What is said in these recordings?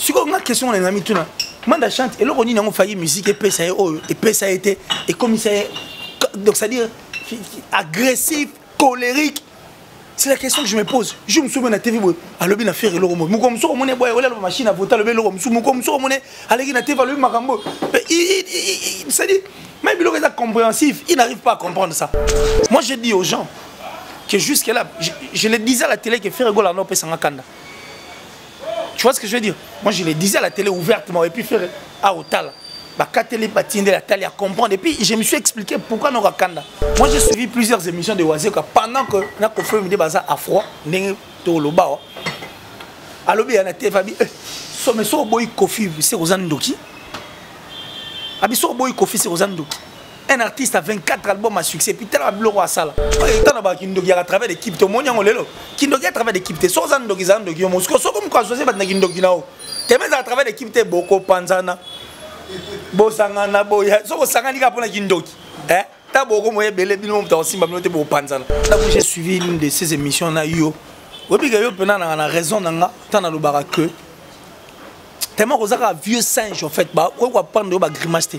Si on a question, on a mis tout là. Manda chante, et là on dit on failli musique, et ça a été, et comme ça donc c'est-à-dire agressif, colérique. C'est la question que je me pose. Je me souviens de la TV, à l'objet de faire le romo. Nous comme ça, on est la machine à voter, le romo. Nous comme ça, on est à la TV, le marambo. C'est-à-dire, même il est compréhensif, il n'arrive pas à comprendre ça. Moi, je dis aux gens que jusque là, je le disais à la télé que faire rigolo à nos pèses en Kanda. Tu vois ce que je veux dire? Moi, je le disais à la télé ouvertement, et puis faire à Otala. À comprendre. Et puis, je me suis expliqué pourquoi nous Kanda. Moi, j'ai suivi plusieurs émissions de Wazeka pendant que nous avons fait des bazar à froid. Nous avons alors, il y a un TV. Mais si on a Kofi, c'est Rosandoki. Si on a Kofi, c'est Rosandoki. Un artiste a 24 albums à succès. Puis, tel a bloqué à ça. Il y a à travers l'équipe. Tout le monde est à travers l'équipe. C'est Rosandoki. Zandoki. Moscou. C'est comme quoi je faisais Zandoki. Tu es à travers l'équipe. Boko Panzana. Bosangana boya. So Bosangani ka pona Kindoki. Ta boko moye belé bino mta osimba bino te bo panzana. J'ai suivi l'une de ces émissions na yo. Obi ga yo pena na raison nanga tana lo barake. Tellement kozaka vieux singe en fait ba ko prendre ba grimace.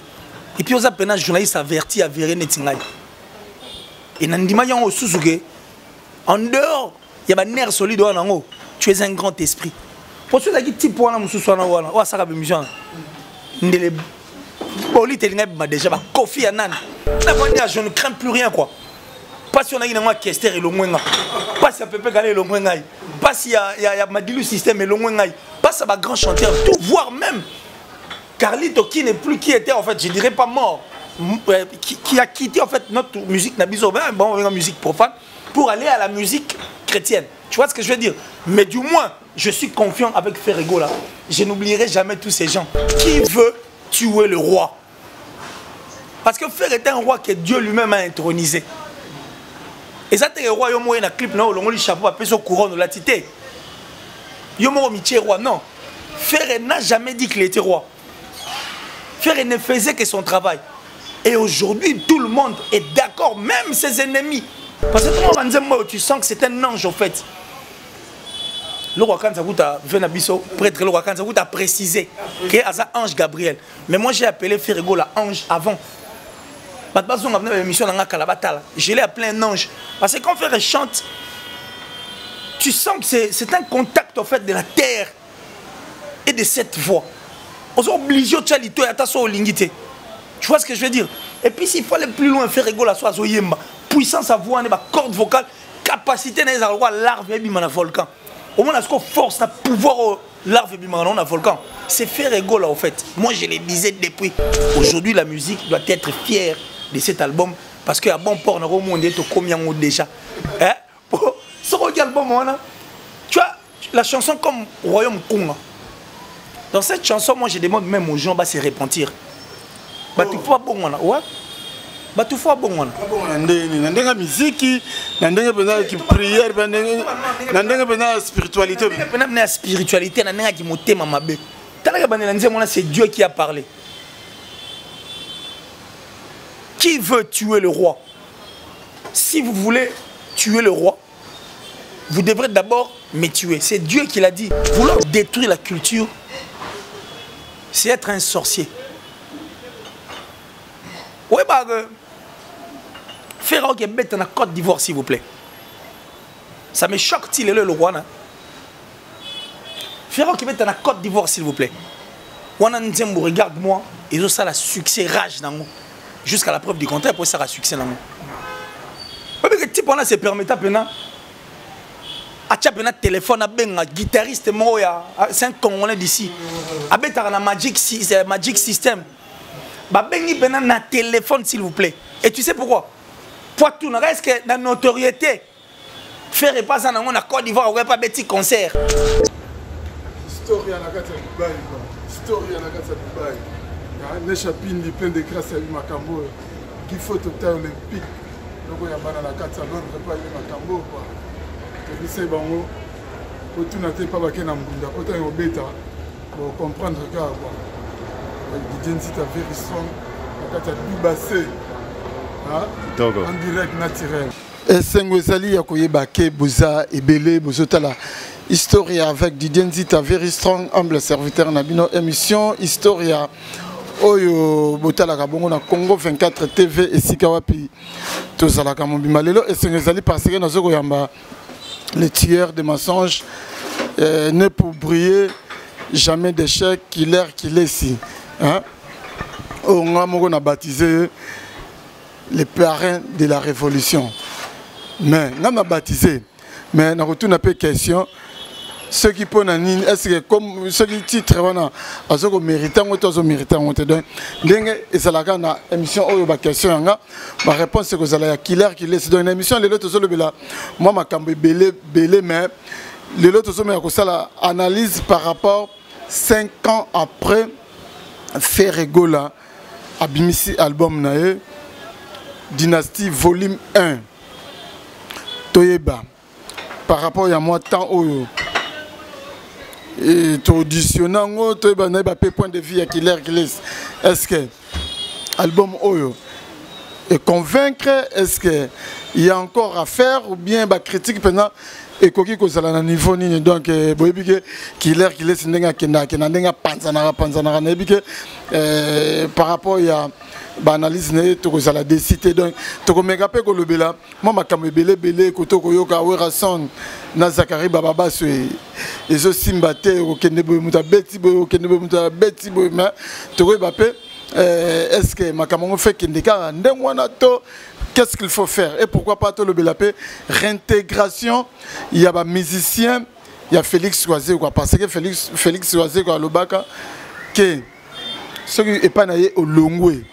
Et puis oza pena journaliste averti avéré netingai. Et nandima yango susuke en dehors il y a ba nerf solide wana ngo. Tu es un grand esprit. Pour ceux qui type wana mususu wana wana o saka émission. Ndele Boli Telinga déjà Kofi Annan. Je ne crains plus rien quoi. Pas si on a une question et le moins. Pas si on peut gagner le moins. Pas si y a Madilu système et le moins. Pas si y a grand chanteur tout voire même Carlito qui n'est plus qui était en fait je dirais pas mort qui a quitté en fait notre musique nabiso bon musique profane pour aller à la musique chrétienne. Tu vois ce que je veux dire? Mais du moins je suis confiant avec Ferrego là. Je n'oublierai jamais tous ces gens qui veulent tuer le roi. Parce que Fer était un roi que Dieu lui-même a intronisé. Et ça c'est le roi yomo na clip na olongo li chapeau pa peso couronne la tité. Yomo mi roi non. Fer n'a jamais dit qu'il était roi. Fer ne faisait que son travail. Et aujourd'hui tout le monde est d'accord, même ses ennemis. Parce que tu sens que c'est un ange en fait. Le roi Kanzakuta prêtre le roi Kanzakuta a précisé que c'est un ange Gabriel. Mais moi j'ai appelé Ferrego la ange avant. Je l'ai appelé un ange. Parce que quand Ferré chante, tu sens que c'est un contact en fait de la terre et de cette voix. On est obligé de faire l'ingité. Tu vois ce que je veux dire? Et puis s'il faut aller plus loin, Ferrego la soit Zoyemba. Puissance à voix, corde vocale, capacité à l'arbre et un volcan. Au moins, est-ce qu'on force à pouvoir l'arbre et un volcan? C'est Ferrego là en fait. Moi je le disais depuis. Aujourd'hui la musique doit être fière de cet album parce que à bon port au monde est combien déjà. Hein? Ce album tu vois la chanson comme Royaume Congo. Dans cette chanson moi je demande même aux gens de se repentir. Bah tu faut bon ouais. Bah tu faut bon ndenga musique ndenga pena qui prière ndenga pena spiritualité pena spiritualité ndenga qui motema mabe. C'est Dieu qui a parlé. Qui veut tuer le roi? Si vous voulez tuer le roi, vous devrez d'abord me tuer. C'est Dieu qui l'a dit. Vouloir détruire la culture, c'est être un sorcier. Oui, bah, faire un bête en Côte d'Ivoire, s'il vous plaît. Ça me choque-t-il le roi? Faire un bête en Côte d'Ivoire, s'il vous plaît. Regarde-moi, et ça, la succès rage dans moi. Jusqu'à la preuve du contraire, pour ça, la succès dans moi. Le type, on a se permet à peine. A téléphone, a guitariste, c'est un Congolais d'ici. A Magic System. Un téléphone, s'il vous plaît. Et tu sais pourquoi? Pour tout le reste, que la notoriété. Faire et pas ça dans la Côte d'Ivoire, on ne pas de petits concerts. Story à la carte de Dubaï. Story à la carte de Dubaï. Il y a un chapin plein de grâce à Makambo. Qui faut total olympique. Donc il y a la carte de Londres, pas Makambo. Et puis c'est bon. Pour tout n'a pas baqué dans le monde. Pour tout bêta. Pour comprendre que Didier Nzita very strong. La carte de Dubaï. En direct naturel. Esengo ezali ya koyeba ke boza ebele bozotala Historia avec Didier Nzita, Very Strong, humble serviteur Nabino, émission Historia. Oyo botalaka bongo na Congo 24 TV et Sikawapi. Tozalaka mobima lelo et sengezali parce que nazoko yamba les tueurs de mensonges ne pour briller jamais d'échec qu'il est ici. Hein? On a baptisé les parrains de la révolution. Mais on a baptisé. Mais on a retourné un peu question. Ceux qui ponnent en ligne, est-ce que comme ceux qui titrent, ils méritent ou ils méritent. Donc, et c'est la grande émission où il y a question. Ma réponse c'est que vous allez killer. C'est une émission, les autres sont moi, ma cambe belé, mais les autres sont là analyse par rapport 5 ans après Ferregola, Abimisi album Nae, Dynastie volume 1. Toyeba, par rapport à moi, tant où et tu auditionnes, tu as point de vue à Killer. Est-ce que l'album Oyo est convaincre? Est-ce qu'il y a encore à faire ou bien critique pendant et quoi que ça à niveau ni donc Killer c'est n'enga panzana par rapport à analyse ne to ko la décider donc to ko megape ko lobela moi makambe belé koto ko yoka wera son na Zakari baba so ezo simbate ko kende boy muta beti boy kende boy muta beti boy mais to ko bape est-ce que makambo fait kende ka ndengwana to qu'est-ce qu'il faut faire et pourquoi pas to lobela pe réintégration il y a ba musicien il y a Félix Soisé quoi parce que Félix Soisé quoi lobaka que ce qui est pas naé au longwe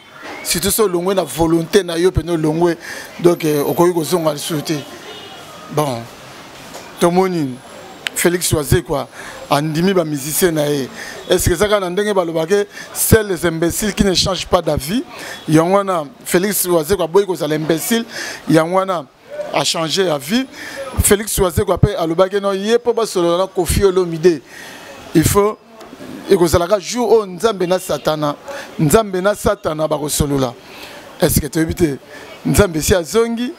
si tout ça longwe na volonté na yo peno longwe donc okoyi ko zonga le souhaiter bon to moni Félix Soisé quoi andimi ba musicien naé est-ce que ça kana ndenge ba lobake c'est les imbéciles qui ne changent pas d'avis yangwana Félix Soisé quoi boy ko ça l'imbécile yangwana a changé la vie Félix Soisé quoi pe alobake non yepo ba solo na Koffi Olomide il faut et que ça la joue au Nzambe na Satana bako solola est-ce que tu évites Nzambe si azongi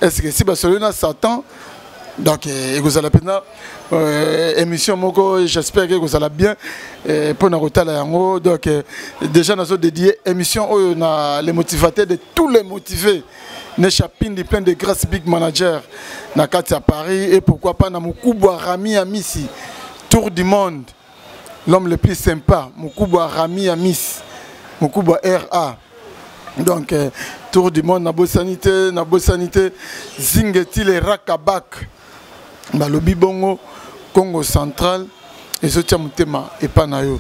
est-ce que si ba solola Satan donc et que ça la pena émission moko j'espère que ça la bien pour na rotala yango donc déjà nous avons dédié émission on a les motivateurs de tous les motivés ne chapine plein de grâce big manager na kati à Paris et pourquoi pas na Mukubwa Rami Amisi tour du monde. L'homme le plus sympa, Mukubwa Rami Amis, Mukubwa RA. Donc, tour du monde, Nabo Sanité, Zingeti, les Rakabak, Balobi Bongo, Congo Central, et Sotiamutema et Panayo.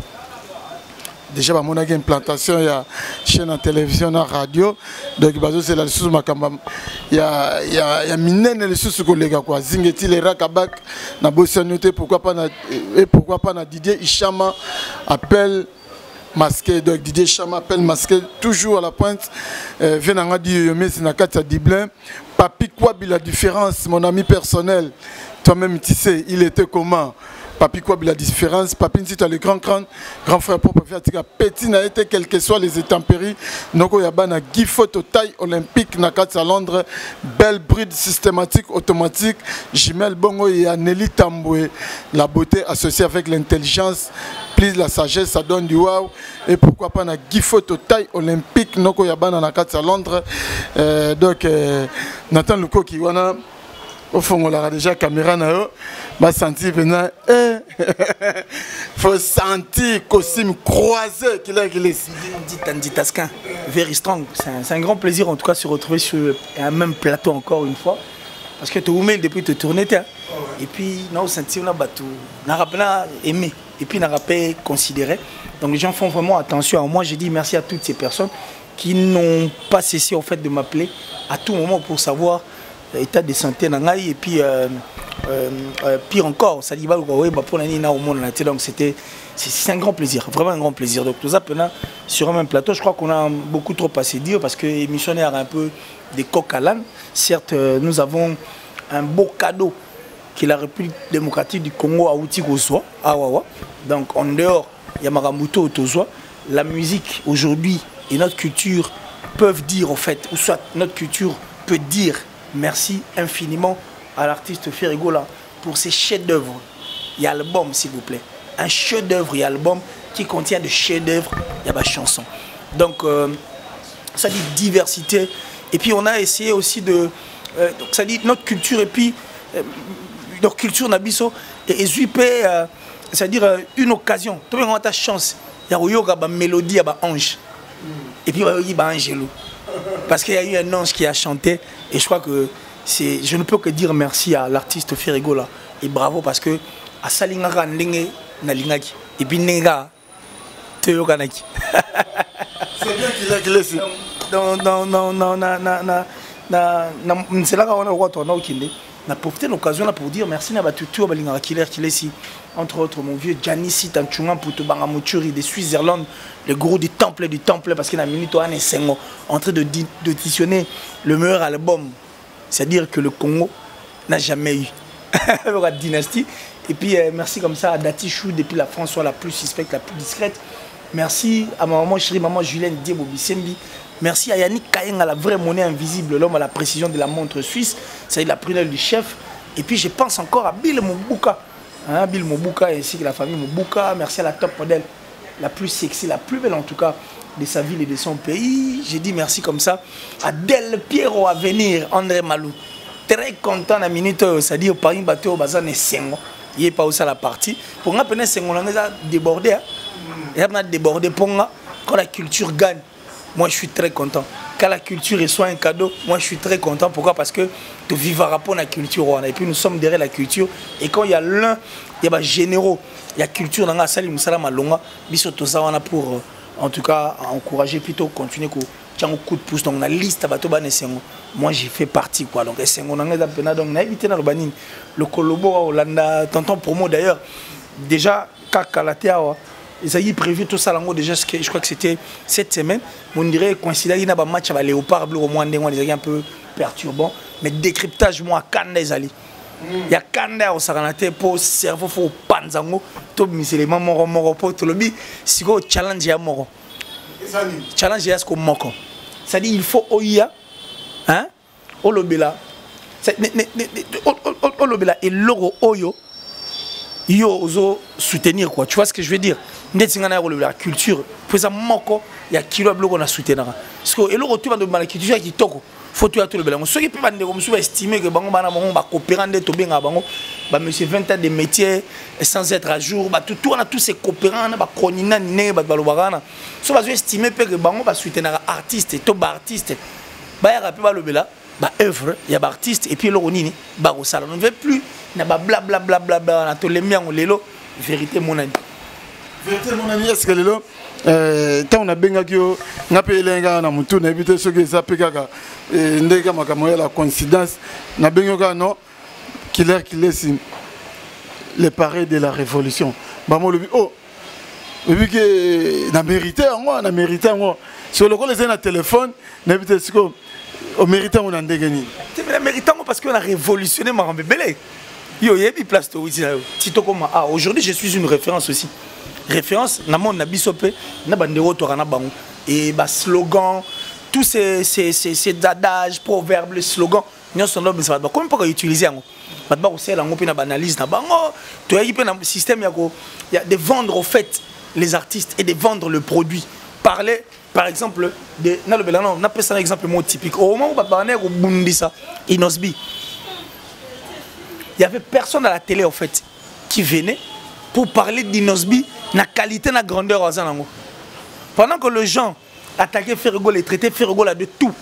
Déjà, on a une implantation, il y a chaîne à télévision, à radio. Donc, c'est la sous Makamba. Il y a Minen et les sous collègues. Zingeti, les Rakabak, Nabo Sanité, pourquoi pas na Didier Ishama appelle masqué. Donc, Didier Ishama appelle masqué, toujours à la pointe. Venanga dit, mais c'est Nakata Diblin. Papi Kwabi, la différence, mon ami personnel. Toi-même, tu sais, il était comment? Papi quoi la différence, Papi si tu as le grand frère propre petit n'a été quels que soient les intempéries. Noko yabana Gifoto taille olympique na à Londres, belle bride systématique automatique, Jimel Bongo et Anneli Tamboué, la beauté associée avec l'intelligence, plus la sagesse, ça donne du wow. Et pourquoi pas na Gifoto taille olympique, Noko yabana na à Londres. Donc Nathan Luko qui wana au fond on a déjà caméra na yo va sentir venant faut sentir costume croisé qu'il est dit Tasquin Very Strong c'est un grand plaisir en tout cas de se retrouver sur un même plateau encore une fois parce que tu as depuis te tourner et puis nous sentir là bateau n'a pas aimé et puis n'a pas considéré donc les gens font vraiment attention à moi. Je dis merci à toutes ces personnes qui n'ont pas cessé en fait de m'appeler à tout moment pour savoir l'état de santé et puis pire encore ça dit donc c'est un grand plaisir, vraiment un grand plaisir. Donc tout ça sur un même plateau, je crois qu'on a beaucoup trop passé dire parce que l'émissionnaire a un peu des coq à l'âne. Certes nous avons un beau cadeau qui est la République démocratique du Congo à Outi-Gozwa, à Wawa. Donc en dehors il y a Maramuto Otozwa. La musique aujourd'hui et notre culture peuvent dire en fait, ou soit notre culture peut dire merci infiniment à l'artiste Ferregola pour ses chefs-d'œuvre il y a l'album, s'il vous plaît. Un chef-d'œuvre, il y a l'album qui contient des chefs-d'œuvre, il y a ma chanson. Donc, ça dit diversité. Et puis, on a essayé aussi de... donc, ça dit notre culture, et puis, notre culture, Nabiso, et c'est-à-dire une occasion. Tout le monde a ta chance. Il y a une mélodie, il y a un ange. Et puis, il y a un angelo. Parce qu'il y a eu un ange qui a chanté. Et je crois que je ne peux que dire merci à l'artiste Ferrego là. Et bravo parce que à Salingaka Ndenge Nalingaki. Et puis Nenga Teokanaki. C'est bien qu'il est ici. C'est là qu'on a le droit de tourner au Kinde. On a profité de l'occasion pour dire merci à Batutu Balingara Killer qui est ici. Entre autres, mon vieux Giannissi Tanchungan pour Tobanga Moturi de Suisse-Irlande, le gourou du temple, parce qu'il a mis toi en train d'auditionner le meilleur album. C'est-à-dire que le Congo n'a jamais eu la dynastie. Et puis merci comme ça à Dati Chou depuis la France soit la plus suspecte, la plus discrète. Merci à ma maman chérie, maman Julienne Diebo Bissembi. Merci à Yannick Kayen, à la vraie monnaie invisible, l'homme à la précision de la montre suisse. C'est la prunelle du chef. Et puis je pense encore à Bill Mobuka. Hein, Bill Mobuka ainsi que la famille Mobuka. Merci à la top modèle, la plus sexy, la plus belle en tout cas de sa ville et de son pays. J'ai dit merci comme ça à Del Piero à venir, André Malou. Très content la minute, c'est-à-dire Paris bateau Bazan et Sengo. Il n'est pas aussi à la partie. Pour moi, Sengo, on a débordé. Il a débordé pour moi. Quand la culture gagne, moi je suis très content. Quand la culture reçoit un cadeau, moi je suis très content. Pourquoi? Parce que tu vivras pour la culture. Et puis nous sommes derrière la culture. Et quand il y a l'un, il y a généraux. Il y a culture dans la salle, pour en tout cas encourager plutôt continuer un coup de pouce. Donc la liste moi j'y fais partie quoi. Donc le Kolobo Hollanda, tonton promo d'ailleurs. Déjà Kakalatea. Ils avaient prévu tout ça déjà, je crois que c'était cette semaine. On dirait coïncident il y a un match avec Léopard Bleu au moins un peu perturbant. Mais décryptage moi Kanda ils il y a Kanda au Saranate pour cerveau pour Panzango. Tout musulman moro pour tout le bi. Si go challenge ya moro. Challenge ya ce qu'on moko. Ça dit il faut oya hein olobela. Olobela et logo oyo. Yo ozo soutenir quoi. Tu vois ce que je veux dire? La culture, pour ça, il y a kilo de blocs à soutenir. Parce que le retour de la culture qui toko, faut tout le blanc. Ceux qui peuvent estimer que bango bana bango va coopérer de tobenga nga bango, bah monsieur 20 ans de métier sans être à jour, bah tout on a tous ces coopérants, bah konina né bah balobagana. So va estimer que bango va soutenir artiste, to ba artiste. Bah ya rapé ba lobela, bah œuvre, il y a ba artiste et puis le ronini, bah au salon. On ne veut plus na ba bla bla bla bla bla na to lemia ngolelo, vérité mon ami. Vérité mon ami, est-ce que lelo tant on a bengaki yo na pe lenga na mutu na ebite soki eza pe kaka ndeka makambo ya la coïncidence na bengoka non qu'il est les parés de la révolution bamo lobi oh lobi que na mérité ngo sur le les na téléphone na ebite siko au mérité on a ndenge ni c'est la mérité parce qu'on a révolutionné Marambe Belé. Yo yebi place to witi tito comme aujourd'hui je suis une référence aussi. Référence na mon nabisope na bandero to kana bango et ba slogan tous ces adages proverbes les slogans nous sommes là mais ça va comment pas utiliser ngo ba ba aussi la ngo pe na analyse na bango to yi pe na système ya de vendre au fait les artistes et de vendre le produit parler par exemple de na le belano na pesa un exemple mot typique au moment où ba baner au bundisa Inosbi il y avait personne à la télé en fait qui venait pour parler d'Inosbi, la qualité, la grandeur aux Anango. Pendant que les gens attaquaient Ferrego, les traitaient Ferrego là de tout,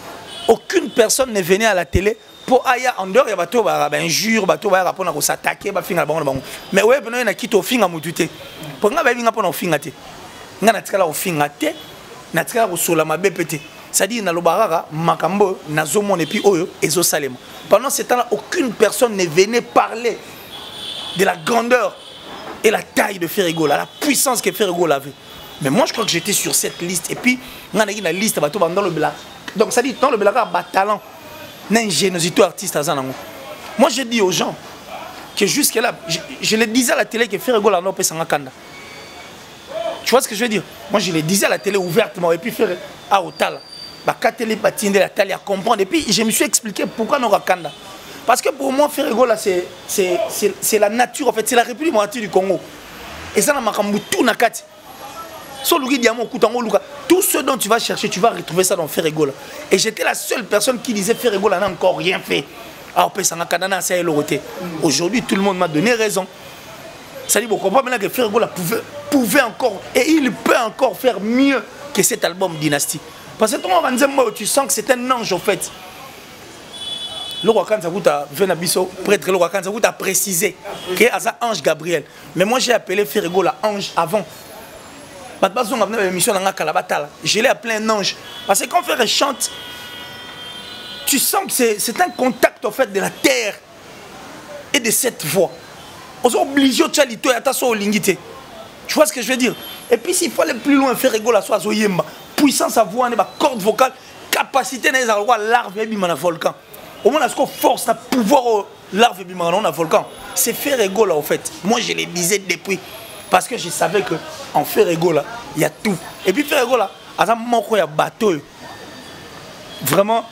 aucune personne n'est venue à la télé pour aller en dehors, il y a bateau, injure, bateau, répondre à s'attaquer, mais ouais, il y a qui t'ont fait à moutouté. Pour nga baby nga pona ofingate. Nga natikala ofingate, natikala ko sola mabe pété. C'est-à-dire na lobarara makambo nazomon et puis oyo ezo salema. Pendant ce temps-là, aucune personne n'est venue parler de la grandeur et la taille de Ferrego, la puissance que Ferrego avait. Mais moi je crois que j'étais sur cette liste et puis on a la liste bateau dans le blanc. Donc ça dit dans le blanc a talent, n'ingéniosité artiste à Zanango. Moi je dis aux gens que jusque là, je le disais à la télé que Ferrego la nope sans kanda. Tu vois ce que je veux dire? Moi je le disais à la télé ouvertement et puis faire à Otala. Bah télé patine la télé à comprendre et puis je me suis expliqué pourquoi non kanda. Parce que pour moi, Ferrego, là, c'est la nature, en fait, c'est la République démocratique du Congo. Et ça, tout nakati. Tout ce dont tu vas chercher, tu vas retrouver ça dans Ferrego. Et j'étais la seule personne qui disait Ferrego n'a encore rien fait. Aujourd'hui, tout le monde m'a donné raison. Ça dit, vous comprenez maintenant que Ferrego pouvait encore, et il peut encore faire mieux que cet album Dynastie. Parce que tu sens que c'est un ange en fait. Le roi Kanzakuta prêtre le roi Kanzakuta a précisé que c'est un ange Gabriel. Mais moi j'ai appelé Ferrego la ange avant. Je l'ai appelé un ange. Parce que quand Ferré chante, tu sens que c'est un contact en fait de la terre et de cette voix. On est obligé de faire tu vois ce que je veux dire? Et puis s'il faut aller plus loin, Ferrego la soit puissance à voix, corde vocale, capacité à l'arbre et un volcan. Au moins, est-ce qu'on force à pouvoir l'arbre et un volcan? C'est Ferrego là en fait. Moi je le disais depuis. Parce que je savais qu'en Ferrego là, il y a tout. Et puis Ferrego là, il y a un bateau. Vraiment,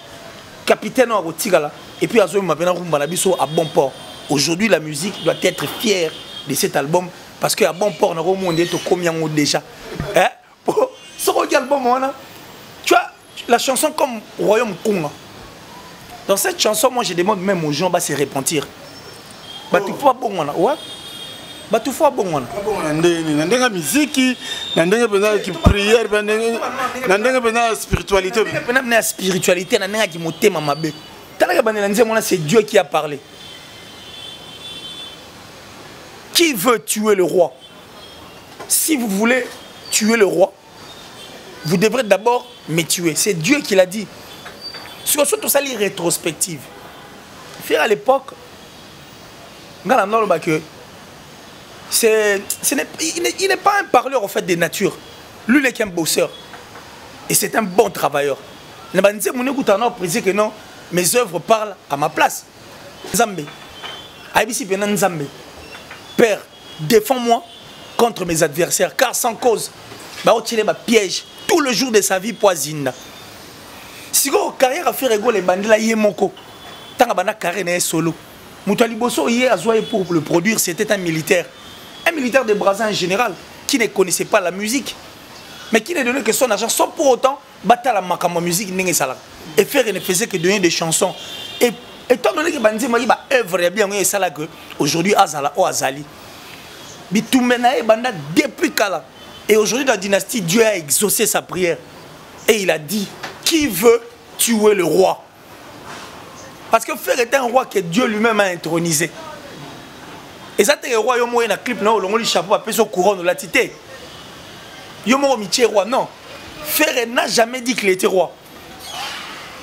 capitaine à Rotigala. Et puis il y a un bon port. Aujourd'hui, la musique doit être fière de cet album. Parce qu'à bon port, on a combien déjà. Hein? Ce album, tu vois, la chanson comme Royaume Congo. Dans cette chanson, moi je demande même aux gens de se repentir. Tu vois, bon, ouais. Tu vois, bon, la musique, la prière, la spiritualité. La spiritualité, c'est Dieu qui a parlé. Qui veut tuer le roi? Si vous voulez tuer le roi, vous devrez d'abord me tuer. C'est Dieu qui l'a dit. Surtout ça, les rétrospectives. Faire à l'époque, il n'est pas un parleur en fait des natures. Lui, il n'est qu'un bosseur. Et c'est un bon travailleur. Que non, mes œuvres parlent à ma place. Nzambe. Nzambe. Père, défends-moi contre mes adversaires, car sans cause, piège tout le jour de sa vie poisine. Si vous avez carrière à faire les bandits, là, il y a mon co. Tant que vous carrière solo. Moutali Bosso, hier, pour le produire, c'était un militaire. Un militaire de Brazza en général, qui ne connaissait pas la musique, mais qui ne donnait que son argent, sans pour autant battre la makama musique. Et faire ne faisait que donner des chansons. Et étant donné que Bandi m'a dit œuvre bien que aujourd'hui Azala ou Azali. Bitumena Banda depuis Kala. Et aujourd'hui dans la dynastie, Dieu a exaucé sa prière. Et il a dit qui veut tuer le roi? Parce que Fer est un roi que Dieu lui-même a intronisé. Et ça c'est le roi yomo na clip na olongoli chapeau après son couronne de la tité. Yomo miché roi non. Fer n'a jamais dit qu'il était roi.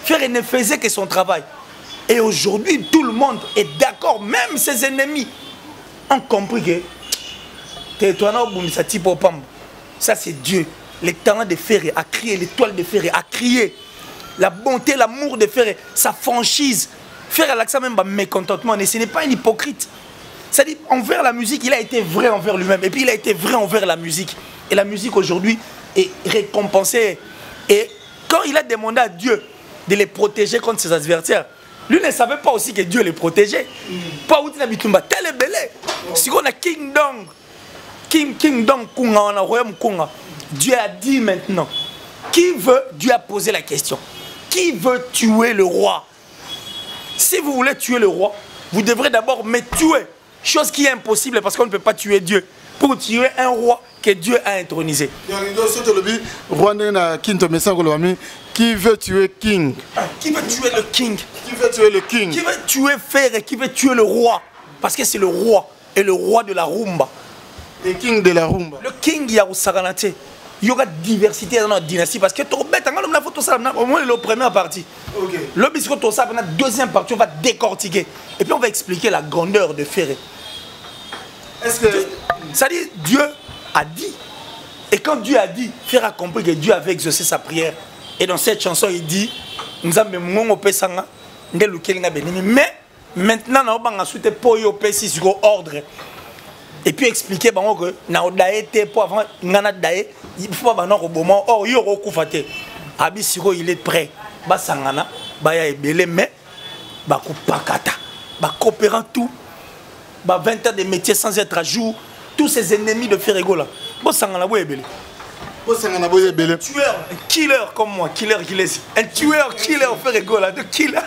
Fer ne faisait que son travail. Et aujourd'hui, tout le monde est d'accord, même ses ennemis ont compris que ça c'est Dieu. Le talent de Ferré a crié, l'étoile de Ferré a crié. La bonté, l'amour de Ferré, sa franchise. Ferré a ça même mécontentement, et ce n'est pas un hypocrite. C'est-à-dire, envers la musique, il a été vrai envers lui-même. Et puis il a été vrai envers la musique. Et la musique aujourd'hui est récompensée. Et quand il a demandé à Dieu de les protéger contre ses adversaires, lui ne savait pas aussi que Dieu les protégeait. Pas où il habite, tel est belé. Si on a Kingdom Kunga, on a Royaume Kunga, Dieu a dit maintenant, qui veut, Dieu a posé la question, qui veut tuer le roi? Si vous voulez tuer le roi, vous devrez d'abord me tuer. Chose qui est impossible parce qu'on ne peut pas tuer Dieu. Pour tuer un roi que Dieu a intronisé. Qui veut tuer King? Qui veut tuer le King? Qui veut tuer le King? Qui veut tuer Fer et qui veut tuer le roi? Parce que c'est le roi et le roi de la rumba. Le King de la rumba. Le King, il y a il y aura diversité dans notre dynastie parce que tu as au moins la première partie. Le biscuit, la deuxième partie, on va décortiquer. Et puis on va expliquer la grandeur de Ferré. Est-ce que ça dit Dieu a dit. Et quand Dieu a dit, Ferré a compris que Dieu avait exaucé sa prière. Et dans cette chanson, il dit mais maintenant, on va souhaiter pour ordre. Et puis expliquer que il faut or il est prêt. Mais coopérant tout, 20 ans de métier sans être à jour, tous ces ennemis de Ferrego là. Bon, ça en a beau ébélé. Un tueur, un killer comme moi, killer Gilles. Un tueur, killer Ferrego là, de killer.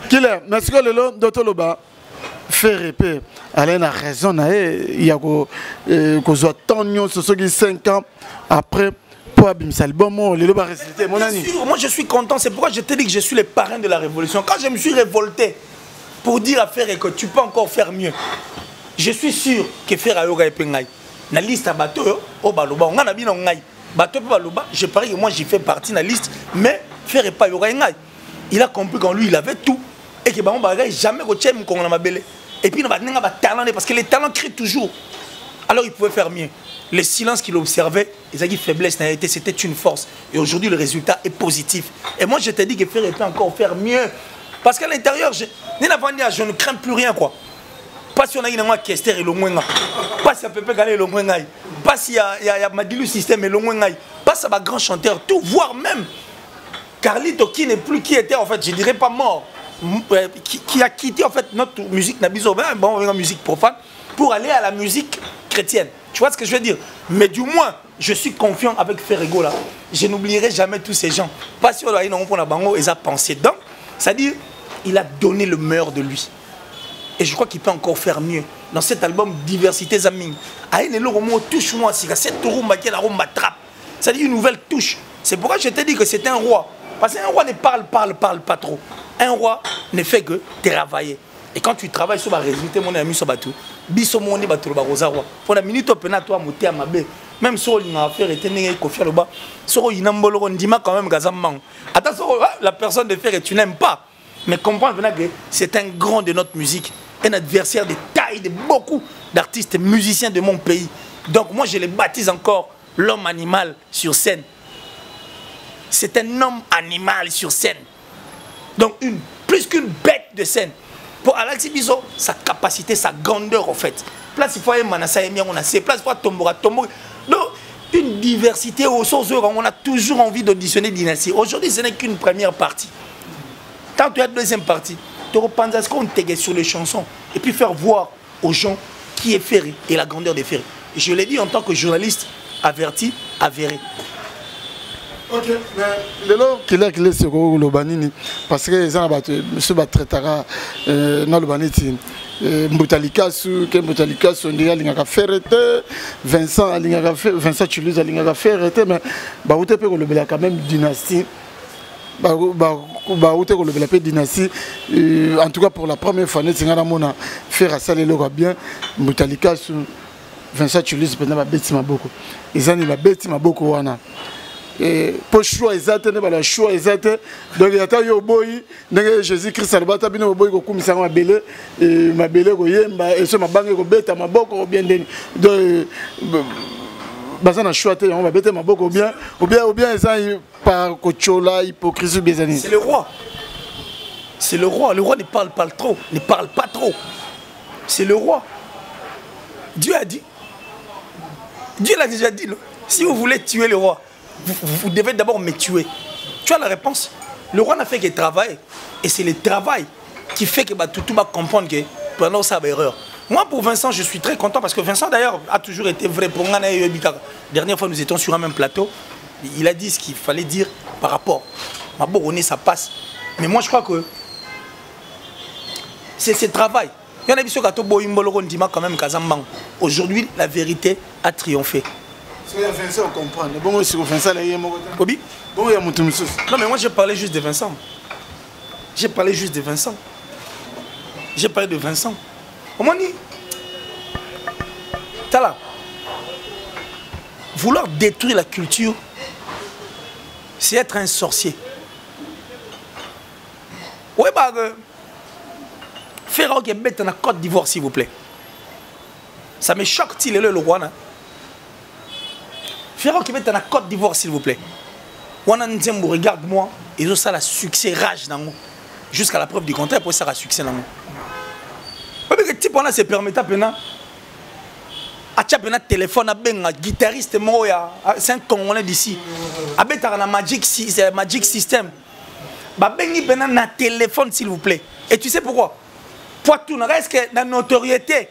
Killer, mais ce que le long d'Otoloba fait répéter, elle a raison, il y a que Tonio, ce sont 5 ans après. Moi je suis content, c'est pourquoi je te dis que je suis le parrain de la révolution. Quand je me suis révolté pour dire à Ferré que tu peux encore faire mieux, je suis sûr que Ferré Ayoga et Pengaï, na liste à bateau, au Baloba, on a bien en Ngaï. Bateau Baloba, je parie que moi j'y fais partie de la liste, mais Ferré pas Ayoga et Ngaï. Il a compris qu'en lui il avait tout et que on bagaille jamais au tchem qu'on a ma belle. Et puis il a pas talent parce que les talents crient toujours. Alors il pouvait faire mieux. Le silence qu'il observait, ils ont dit faiblesse, c'était une force. Et aujourd'hui, le résultat est positif. Et moi, je t'ai dit que Ferré peut encore faire mieux. Parce qu'à l'intérieur, je ne crains plus rien, quoi. Pas si on a une Kester et le Mwenga. Pas si on peut gagner le Mwenga. Pas si il y a Madilu Système et le Mwenga. Pas si il y a un grand chanteur, tout, voire même Carlito qui n'est plus, qui était en fait, je dirais pas mort, qui a quitté en fait notre musique Nabizo, bon, musique profane, pour aller à la musique chrétienne. Tu vois ce que je veux dire? Mais du moins, je suis confiant avec Ferrego là. Je n'oublierai jamais tous ces gens. Pas si on a une bango, ils ont pensé. Donc, c'est-à-dire, il a donné le meilleur de lui. Et je crois qu'il peut encore faire mieux. Dans cet album, Diversité Zaming. Aïe, touche-moi, c'est cette rumba qui est la rumba trappe. C'est-à-dire une nouvelle touche. C'est pourquoi je t'ai dit que c'est un roi. Parce qu'un roi ne parle pas trop. Un roi ne fait que travailler. Et quand tu travailles sur la résultat, mon ami sur bateau, biso mon bateau ba rosawa. Pour la minute pena toi monter à ma baie. Même si on a affaire était né kofi aloba, so inambolo ndima quand même gazamman. Attention, la personne de faire et tu n'aimes pas. Mais comprends que c'est un grand de notre musique, un adversaire de taille de beaucoup d'artistes musiciens de mon pays. Donc moi je le baptise encore l'homme animal sur scène. C'est un homme animal sur scène. Donc plus qu'une bête de scène. Pour Alexis Biso, sa capacité, sa grandeur en fait. Place il faut un manassa et on a ses places, il faut tombora. Donc une diversité au sens où on a toujours envie d'auditionner Dynastie. Aujourd'hui, ce n'est qu'une première partie. Quand tu as la deuxième partie, tu repenses à ce qu'on t'aiguille sur les chansons et puis faire voir aux gens qui est Ferré et la grandeur des Ferré. Et je l'ai dit en tant que journaliste averti, avéré. Ok, mais le long qu'il est sur le Banini, parce que les gens se traitera dans le Banini. Mbutalikasu, que Mbutalikasu, on dirait qu'il a fait Vincent, Vincent Toulouse, il a fait mais Baouté peut le quand même dynastie. Baouté peut le dynastie. En tout cas pour la première fois, nous avons fait ça bien. Mbutalikasu, Vincent Toulouse, peut être bêtis beaucoup. Ils ont bêtis beaucoup. Pour choix exact, le choix exact. Donc il y a eu boy, Jésus-Christ a battu bino boy ko kumisa ma belé ko yemba et ce ma bangue ko beta ma boko bien donc bazana choix te on va beta ma boko bien ou bien ça par kochola hypocrisie des années. C'est le roi. C'est le roi. Le roi ne parle pas trop, ne parle pas trop. C'est le roi. Dieu a dit. Dieu l'a déjà dit. Si vous voulez tuer le roi, vous devez d'abord me tuer. Tu as la réponse. Le roi n'a fait que travailler. Et c'est le travail qui fait que tout va comprendre que pendant ça, erreur. Moi, pour Vincent, je suis très content parce que Vincent, d'ailleurs, a toujours été vrai. Pour moi, la dernière fois, nous étions sur un même plateau. Il a dit ce qu'il fallait dire par rapport. Ma bourronée, ça passe. Mais moi, je crois que c'est ce travail. Il y en a qui ont quand même aujourd'hui, la vérité a triomphé. Vincent, on comprend. Bon, si Vincent, Kobi? Bon, il y a mon tout. Non, mais moi, j'ai parlé juste de Vincent. J'ai parlé juste de Vincent. J'ai parlé de Vincent. On m'a dit, Tala, vouloir détruire la culture, c'est être un sorcier. Oui, bah, faire un bête en Côte d'Ivoire, s'il vous plaît. Ça me choque-t-il, le roi, hein? Faire un bête en Côte d'Ivoire, s'il vous plaît. Regarde-moi, et ça a succès rage dans moi. Jusqu'à la preuve du contraire, pour ça a succès dans moi. Parce que type on a se permet à peine. A un téléphone à un guitariste c'est un Congolais d'ici. A un Magic System. Ba bengi pena na téléphone s'il vous plaît. Et tu sais pourquoi? Poitou, est-ce que la notoriété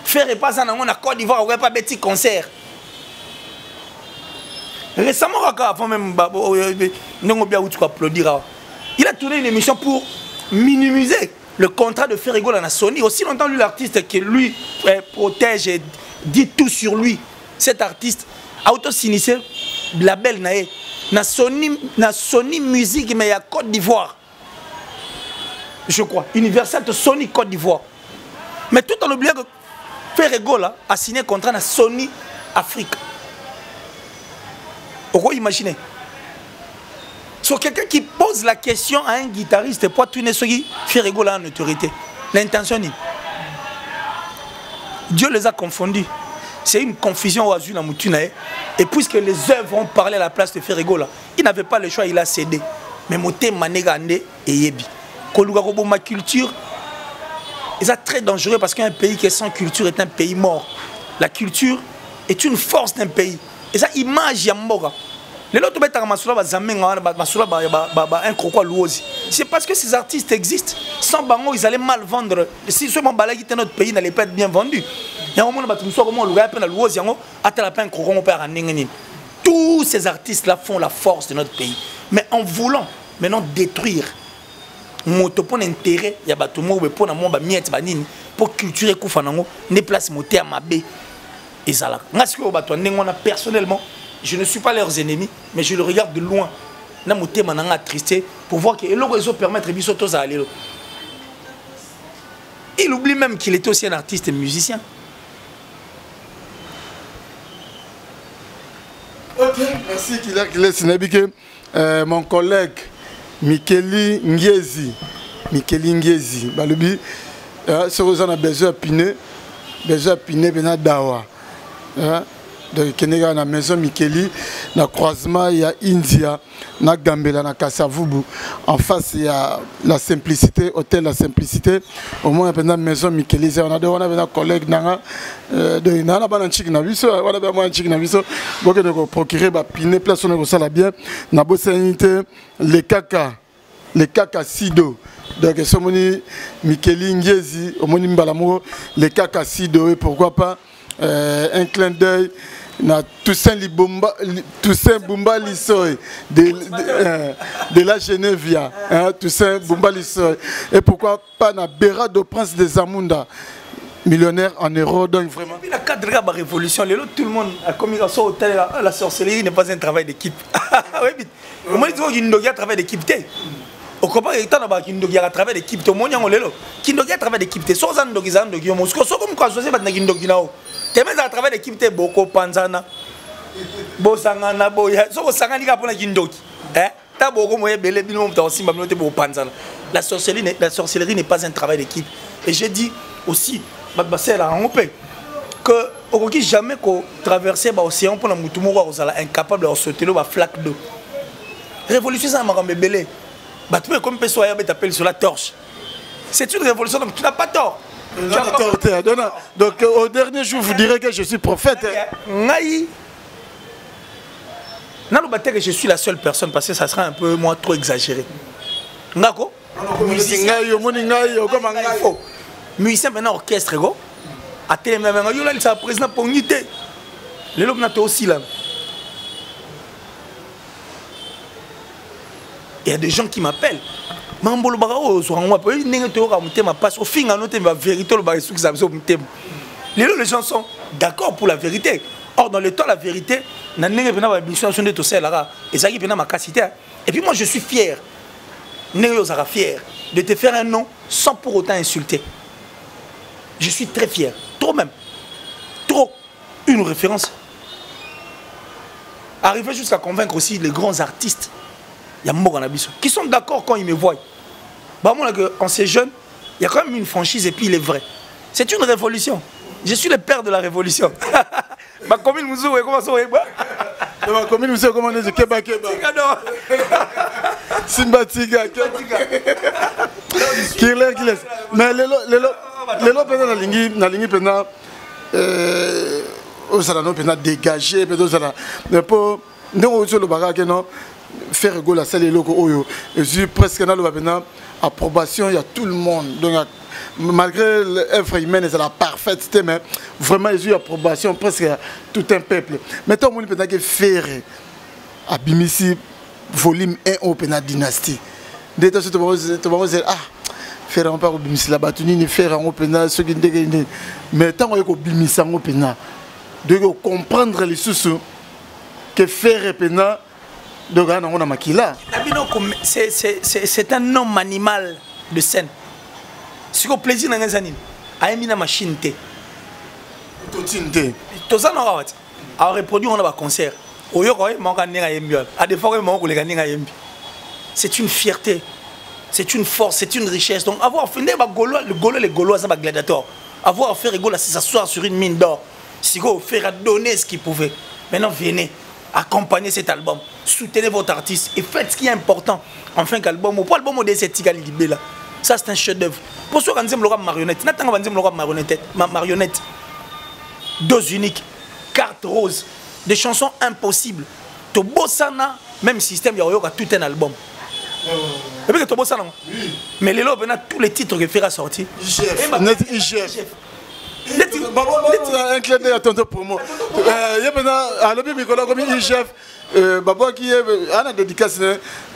faire pas en Côte d'Ivoire, on pas petit concert. Récemment, avant même, il a tourné une émission pour minimiser le contrat de Ferrego à Sony. Aussi longtemps, lui, l'artiste qui lui protège et dit tout sur lui, cet artiste a auto-signé label na Sony Music, mais il y a Côte d'Ivoire. Je crois. Universal de Sony Côte d'Ivoire. Mais tout en oubliant que Ferrego a signé un contrat na Sony Afrique. Vous pouvez imaginer. Sur quelqu'un qui pose la question à un guitariste pour tourner ce qui Ferrego là en autorité. L'intention est. Dieu les a confondus. C'est une confusion au Azul dans Moutunae. Et puisque les œuvres ont parlé à la place de Ferrego là, il n'avait pas le choix, il a cédé. Mais Moté Manegande et Yebi. Kolugarobo ma culture, c'est très dangereux parce qu'un pays qui est sans culture est un pays mort. La culture est une force d'un pays. Et ça, image Yamboga. C'est parce que ces artistes existent. Sans Bango, ils allaient mal vendre. Si seulement Balagi était notre pays, n'allait pas être bien vendu. Tous ces artistes-là font la force de notre pays. Mais en voulant maintenant détruire, pour intérêt, il y a pour culturer Koufanango, ne place moté à Mabé. Et ça là. Personnellement, je ne suis pas leurs ennemis, mais je le regarde de loin. Pour voir que les permettre de aller. Il oublie même qu'il était aussi un artiste et musicien. Ok, merci Killer Sinabike. Mon collègue Mikeli Ngezi. Balubi, ce que vous avez besoin de piner, dawa. Donc, dans la maison Mikeli, dans le croisement, il y a India, na Gambela, na Kassavubu. En face, il y a la Simplicité, hôtel La Simplicité. Au moins, il y a la maison Mikeli. On a des collègues, on a un chic naviso, on a un chic naviso. Donc, on a procuré, piner, place, on a ça bien. On a bossé les caca Sido. Donc, ce Mikeli Ngezi, au moins, les caca Sido, et pourquoi pas un clin d'œil. Na Toussaint Bumba Lissoy de la Genève, Toussaint Bumba Lissoy. Et pourquoi pas na Béra de Prince des Amunda, millionnaire en euros. Donc vraiment. Puis la cadre de la révolution, tout le monde a commis dans son hôtel. La sorcellerie n'est pas un travail d'équipe. Comment ils ont dit qu'il y a un travail d'équipe? Au combat, il y a un travail d'équipe. Tout le monde a un travail d'équipe. Soit un comme quoi, soit un Tellement à travers l'équipe de Boko Panzana, Bosangana, Boya, so Sangani pour la Kindoki. Ta Boko Moye Bele Bilom aussi Mamlote Bo Panzana. La sorcellerie n'est pas un travail d'équipe. Et j'ai dit aussi, Badbassel a rompé que au jamais qu'on traversait l'océan pour la Moutoumora, on est incapable de sauter la flaque d'eau. Révolution, ça m'a ramené Belé. Batoué comme Pessoa t'appelle sur la torche. C'est une révolution, donc tu n'as pas tort. Donc au dernier jour, vous direz que je suis prophète. Que je suis la seule personne parce que ça sera un peu moins trop exagéré. Musicien maintenant orchestre à télé même il est président pour unité. Les lobes n'ont aussi là. Il y a des gens qui m'appellent. Mambolo bagao so ngwa pe ninga to ka mutema passe au fin anote va vérité le bagay sous ça mutema. Les gens sont d'accord pour la vérité. Or dans le temps la vérité na ninga pena ba mission de to là et ça qui pena ma capacité. Et puis moi je suis fier. Ninga sera fier de te faire un nom sans pour autant insulter. Je suis très fier, trop même. Trop une référence. Arriver jusqu'à convaincre aussi les grands artistes. Il y a Moranabiso qui sont d'accord quand ils me voient. En ces jeunes, il y a quand même une franchise et puis il est vrai. C'est une révolution. Je suis le père de la révolution. Ma commune Mouzou, comment ça va? Ma commune Mouzou, comment on dit Keba Keba. Simba Tiga. Killer. Mais les lots pendant la ligne pendant aux pendant dégagé pendant mais pour nous sur le bagage non. Faire rigoler la salle et loco oyo et presque dans le approbation il y a tout le monde donc malgré l'œuvre humaine, c'est la parfaite, mais vraiment, ils ont eu approbation presque à tout un peuple. Mais tant que peut-être faire à Bimisi, volume 1 au Pena Dynastie. Dès que tu vas dire, ah, faire un peu au Bimisi là-bas, tu n'y faire un Pena, ce qui est. Mais tant que Bimisi au Pena, de comprendre les sous que faire Pena. C'est un homme animal de scène. Si vous plaisir dans les années, à une machine T. Tout ça, on a reproduit un concert. C'est une fierté, c'est une force, c'est une richesse. Donc, avoir fait les Gaulois, c'est un gladiateur. Avoir fait rigoler, c'est s'asseoir sur une mine d'or. Si vous faire donner ce qu'il pouvait. Maintenant, venez. Accompagnez cet album, soutenez votre artiste et faites ce qui est important. Enfin, qu'album, pour l'album de cette là, ça c'est un chef-d'œuvre. Pour ceux qui ont dit marionnette, marionnette, dose unique, carte rose, des chansons impossibles. To bossana, même système, il y a tout un album. Et puis que to bossana, mais les lots, tous les titres que Ferra sorti. Un clin d'œil à tonton pour moi. Il y a maintenant, à l'objet Nicolas comme IGF, Babo qui est à la dédicace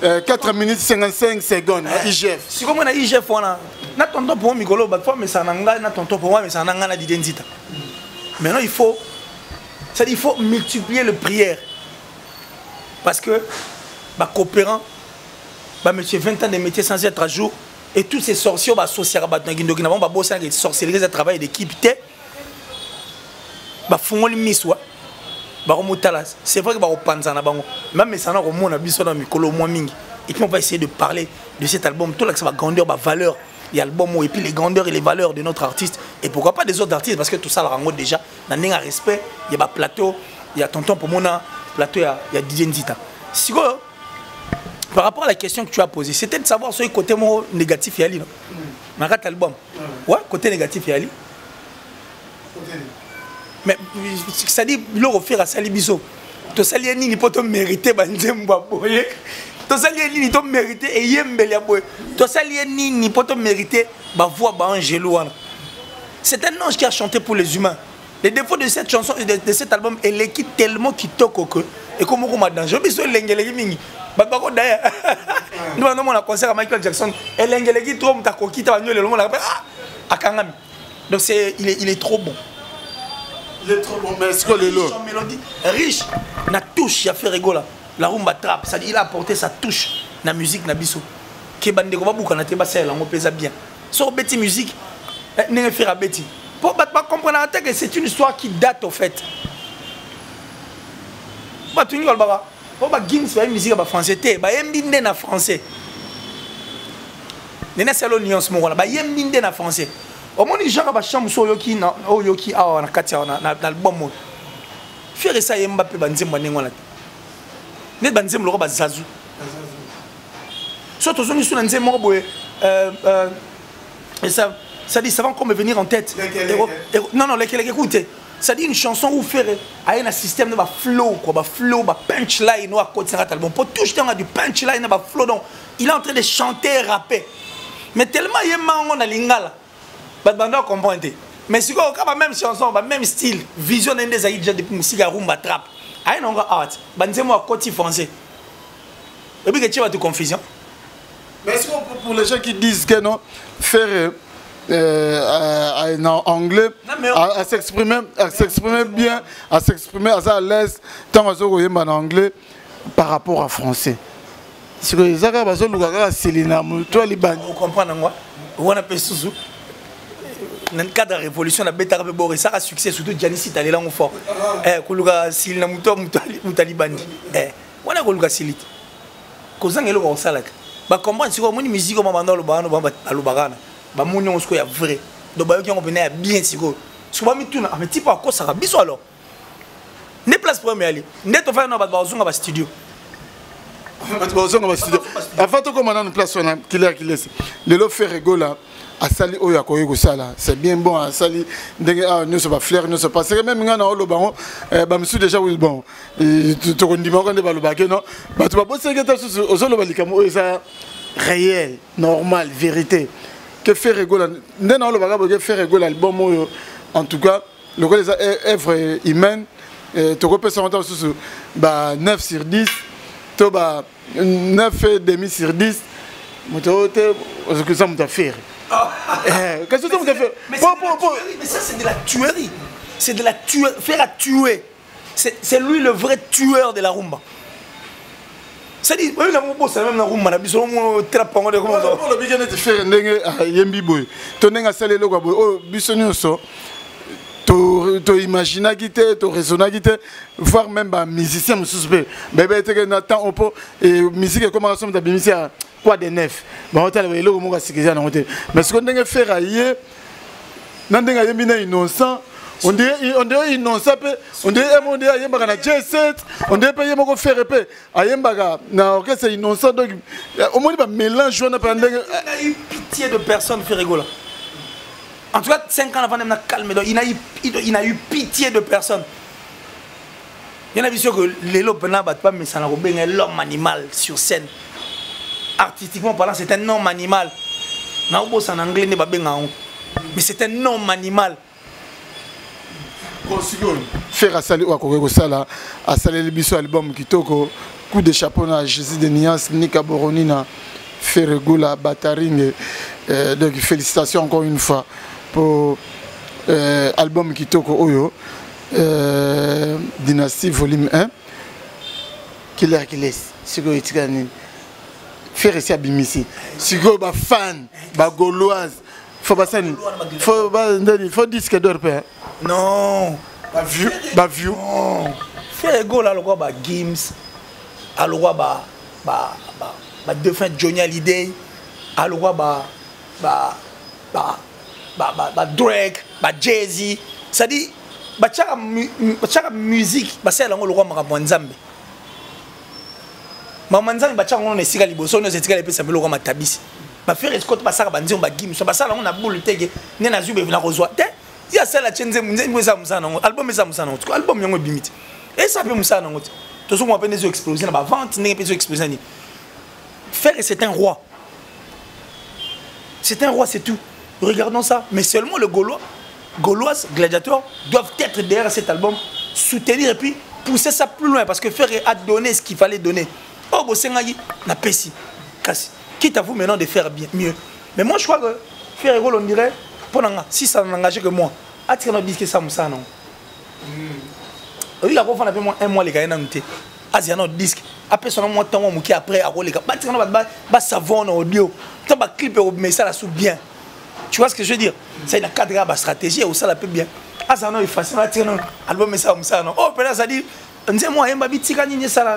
4 minutes 55 secondes. IGF. Si comme on a IGF, on a tonton pour moi, Nicolas, mais ça n'a tonton pour moi, mais ça n'a pas d'identité. Maintenant, il faut multiplier les prières. Parce que, coopérant, monsieur 20 ans de métier sans être à jour. Et tous ces sorciers sont associés à la sorcellerie de travail d'équipe. C'est vrai que même si et puis on va essayer de parler de cet album, tout la grandeur, la valeur, et puis les grandeurs et les valeurs de notre artiste. Et pourquoi pas des autres artistes, parce que tout ça, le déjà, il y a un respect, il y a un plateau, il y a tonton pour mon plateau, il y a Didier Nzita. Si par rapport à la question que tu as posée, c'était de savoir sur le côté négatif et Ali. Mais regarde l'album. Ouais, côté négatif et Ali. Mais ça dit, il faut faire à Salibiso. Tu sais, il n'y a pas de mérité, tu sais, il n'y a pas de mérité et il y a tu sais, il n'y a pas de mérité, voix Angelo. C'est un ange qui a chanté pour les humains. Les défauts de cette chanson, de cet album, elle est tellement qui toque que. Et comme on a danger, je suis l'engagé. Nous avons un concert à Michael Jackson. Et l'engagé trop ta coquille, donc il est trop bon. Il est trop bon, mais est-ce que le lot riche, na touche, il a fait rigoler. La rumba trap, ça dit il a apporté sa touche na musique na biso. Ke bande ko ba buka na te ba sel on pesa bien. Sur Betty musique, ne faire à Betty. Pour pas comprendre que c'est une histoire qui date au fait. Ba tu ngol baba. Pour ba Gims fa musique ba français té, ba yembinde na français. Nena selo nuance mo wala ba yembinde na français. Au moins les gens ba chambre so yoki na yoki a na katia na album. Faire ça Mbappé ba nzemba nengona. Net ba nzemba lo ba zazu. Surtout on sur nzemba boye et ça dit ça va encore me venir en tête. Non lesquels écoutez. Ça dit une chanson où faire un système de flow quoi, flow, punchline ou à côté de album. Pour tout jeter on a du punchline, flow donc il est en train de chanter et rapper. Mais tellement il est on a lingala. Banda comprendre. Mais si on a même chanson, même style, vision des aïe déjà depuis musique à rumba trap. Aïe non art. Banzemo à côté français. Et puis que tu vas te confusion. Mais est-ce que pour les gens qui disent que non faire en anglais, à s'exprimer bien, à s'exprimer à l'aise, tant en anglais par rapport à français. C'est que les Arabes ont vous comprenez moi? On a sous dans le cadre de la révolution, la bête arabe boré, ça a succès surtout Giannis Italie là on fort. Koluga sil na mutali bandi. On a koluga silit. Kozang elo ko salak. Ba comprendre si ko moni musique ko mabanda lo bana ba alubagana. Ba moni on sko ya vrai. Donc ba yo ki on venait bien siko. So ba mituna mais type à quoi ça va biso alors. Ne place premier ali. Ne to fa no ba bazunga ba studio. Avant tout comme on a une place on a qui laisse. Le lo fait rigola. À Sali Oyakoye Gosala, c'est bien bon à Sali. Nous sommes pas fleurs, nous sommes pas. C'est même quand on a le baron, monsieur déjà oui bon. Tu te dis moi quand on est le baquet non. Tu vas bosser quelque chose aux autres balikamo ça réel, normal, vérité. que faire rigoler non le bagage que faire rigoler l'album en tout cas le gars des œuvres humaines tu repères ça en sous 9 sur 10 to 9,5 sur 10 ce que ça m'a fait qu'est-ce que ça m'a fait mais ça c'est de la tuerie, c'est de la tuerie, faire à tuer, c'est lui le vrai tueur de la rumba. C'est-à-dire, oui, la rumba, c'est même la rumba, la rumba, trapango de comment ça. Le bigan est fait n'engue à yembi boy. Toneng a salé le quoi boy. Oh, bisonio so. To imaginer guité, to raisonner guité, voir même ba musicien mususpect. Bébé te que Nathan on peut et musique comment ça me da bimisia quoi de neuf. Ba hôtel le logo mo ga sikisa na hôtel. Mais ce qu'on n'engue faire ailleurs, n'engue yembi na innocent. On dirait innocent, on dirait yemba na J7, on dirait pas yemba ko faire épée. Ayemba na orchestre innocent donc au moins il va mélange on a pas eu pitié de personne fait rigoler. En tout cas 5 ans avant de me calmer donc il n'a eu pitié de personne. Il y en a vu sûr que les lobes n'a pas mais ça n'a pas l'homme animal sur scène. Artistiquement parlant, c'est un homme animal. Na obo en anglais ne pas bien mais c'est un homme animal. Faire à saluer ou à saluer le biso album qui toko coup de chapeau na Jésus de Nias Nika Boronina Ferregoula Bataring donc félicitations encore une fois pour album qui toko Oyo Dynastie volume 1 Killer Kiles Sigo Itikani faire ici à Bimisi Sigo ba fan ba gauloise faut disque d'or père. Non. Ba view. Faire go là le roi ba Gims. À le roi ba défunt Johnny Hallyday. À le roi ba Drake, ba Jay-Z. Ça dit ba chaka musique ba c'est là le roi makambo nzambe. Mamanzambe ba chaka on esika liboso no esika le pesa le roi matabisi. Ba faire escote ba saka banzi on ba Gims. Ba sala on a boule tege ne na zube vina kozwa. Il y a celle qui a album album yango bimiti et ça peut musa nango to so mo peine zo exploser na ba vente ne peut zo exploser ni faire c'est un roi, c'est tout, regardons ça. Mais seulement le Gauloise Gladiator doivent être derrière cet album, soutenir et puis pousser ça plus loin parce que faire a donné ce qu'il fallait donner. Oh bosengaki na pesi kasi quitte à vous maintenant de faire bien mieux. Mais moi je crois que faire on dirait si ça n'engage que moi, attire notre disque ça moussa non. Oui la fois on a fait moi un mois les gars n'ont été. Asia notre disque. Après son mois temps moi qui après à rouler. Attire notre bas savon audio. Toi bas clip mais ça la sous bien. Tu vois ce que je veux dire? C'est une cadre à stratégie ou ça la peut bien. Asia non il facile attire non album mais ça moussa non. Oh peut-être ça dit moi un babi tika ni ça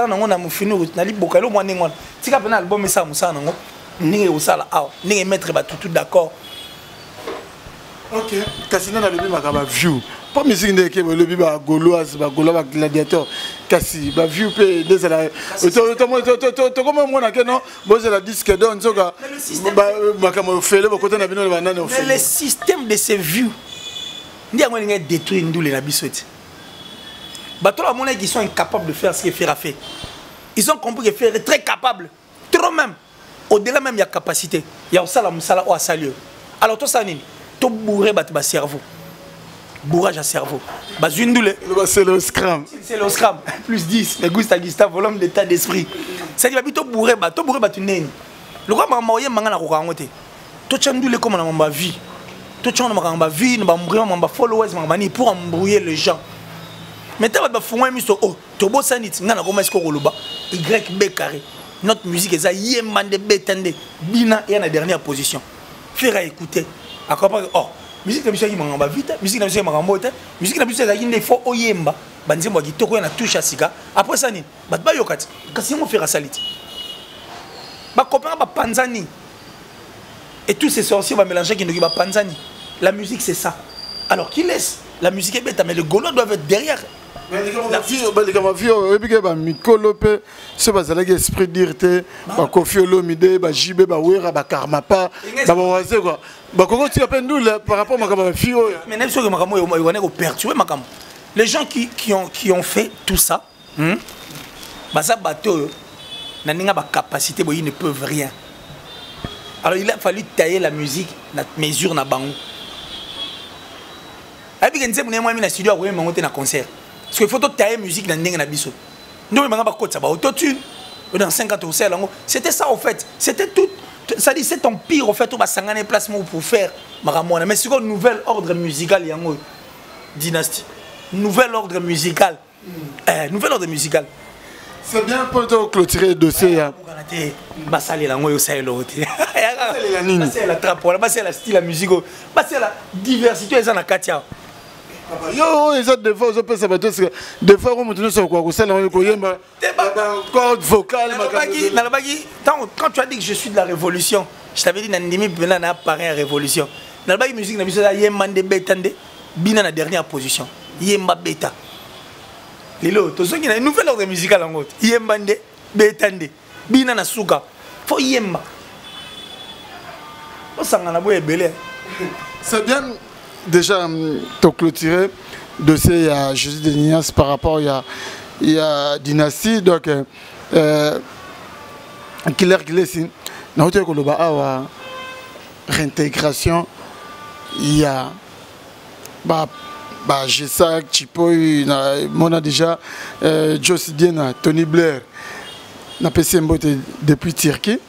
non on a mon fini na li bokalo moi n'engwa. Tika pena album mais ça moussa non. Ninge ou ça là ninge mettre ba tout d'accord. Ok, Cassina na lebi makaba view. Pas musique ndeke le bi ba gauloise ba gaulois gladiateur. Cassi ba view pe des la. To comment moi na ke non, bon c'est la disque don nzoka. Ba makamo fele ba côté na bino le banane fait. Le système de ces views. Ndi ngwa ninga détruire ndule na bisoti. Ba to la monnaie qui sont incapables de faire ce que Fer a fait. Ils ont compris que Fer est très capable, trop même. Au-delà même il y a capacité. Il y a ça la musala au salut. Alors toi ça nini? To bourrer ba cerveau. Bourrage à cerveau. Ba zundoule. C'est le scram. C'est le scram. Plus 10. Mais Gusta Gustave, l'homme d'état d'esprit. C'est dit to bourrer ba tu neni. Le roi m'a moyen manga na ko kangote. To tchandoule comme na ma vie. To tchandoule ma vie, na ba mourir ma followers ma mani pour embrouiller les gens. Mais t'as ba fongwa miso oh, to bo sanit ngana ko masko koloba. YB carré. Notre musique est yemande betende. Bina est en dernière position. Faire à écouter. À comprendre oh musique na musique mangamba vite musique na musique mangamba vite musique na musique za yinde fo oyemba banzembo kitoko na touche sika après ça ni bat ba yokati kasi mo faire saliti ba copain ba panzani et tous ces sorciers va mélanger qui ne ba panzani. La musique c'est ça. Alors qui laisse la musique est bête mais le Gaulois doivent être derrière. La vie ba vie ebike ba mikolo pe se bazalaki esprit d'irte ba Koffi Olomide ba JB ba Wera ba Karmapa ba waze quoi ba koko tu appelles nous par rapport à fille mais même sur makamo on est au perturbé makamo les gens qui ont fait tout ça ba ça bateau na ninga ba capacité bo ils ne peuvent rien Alors il a fallu tailler la musique, la mesure na bango. Et puis quand moi mis na studio ouais monter na concert. Parce qu'il faut tailler musique na ndenge na biso. Nous on va côté ça ba autotune. Dans 50 ou c'était ça en fait. C'était tout. Ça dit c'est ton pire en fait. On va s'engager placement pour faire maramona. Mais c'est un nouvel ordre musical yango dynastie. Nouvel ordre musical. Nouvel ordre musical. C'est bien pour te clôturer le dossier. Basali la ngoyo ça elote. C'est la trappe, c'est la style la musique, c'est la diversité eza na katia. Yo, ils ont des fois ils peuvent savoir que des fois on monte sur quoi ça on koyemba. Corde vocale quand tu as dit que je suis de la révolution, je t'avais dit Nandimi Bena na appareil à révolution. Dans la musique na biso yemba de betande bina na dernière position. Yemba beta. Lilo, to zongi na une nouvelle ordre musical en gros. Yemba de betande bina na suka. Faut yemba. On s'en a beau belé. C'est bien déjà te clôturer dossier à Jésus de Nias par rapport il y a dynastie donc Killer Glessing na hote ko loba awa réintégration il y a Gesak Chipoy on a déjà Joss Diena Tony Blair na PC Mbote depuis Turquie